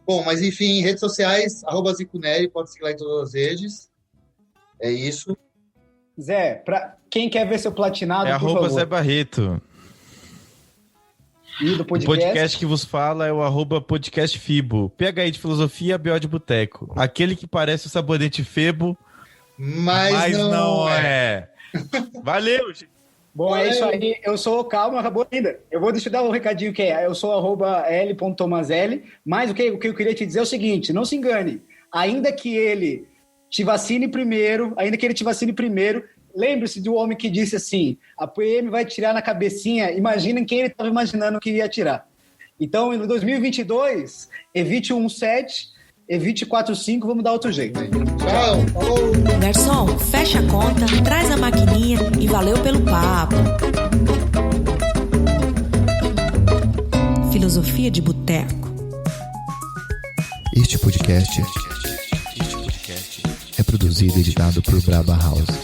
C: Bom, mas enfim, redes sociais, @ZicoNeri, pode seguir lá em todas as redes. É isso.
B: Zé, pra quem quer ver seu platinado,
D: por favor. Zé Barreto.
B: E do podcast?
D: O podcast que vos fala é o @podcastfibo. PHI de filosofia, BO de boteco. Aquele que parece o sabonete Febo, mas não é. Valeu, gente.
B: Bom, é isso aí. Eu sou... Calma, acabou ainda. Eu vou deixar dar um recadinho que é. Eu sou @l.tomazelli. Mas o que eu queria te dizer é o seguinte, não se engane. Ainda que ele te vacine primeiro, lembre-se do homem que disse assim, a PM vai tirar na cabecinha, imaginem quem ele estava imaginando que ia tirar. Então, em 2022, evite o 17, evite 45, vamos dar outro jeito.
C: Tchau! Falou!
A: Garçom, fecha a conta, traz a maquininha e valeu pelo papo. Filosofia de Boteco.
F: Este podcast é produzido e editado por Braba House.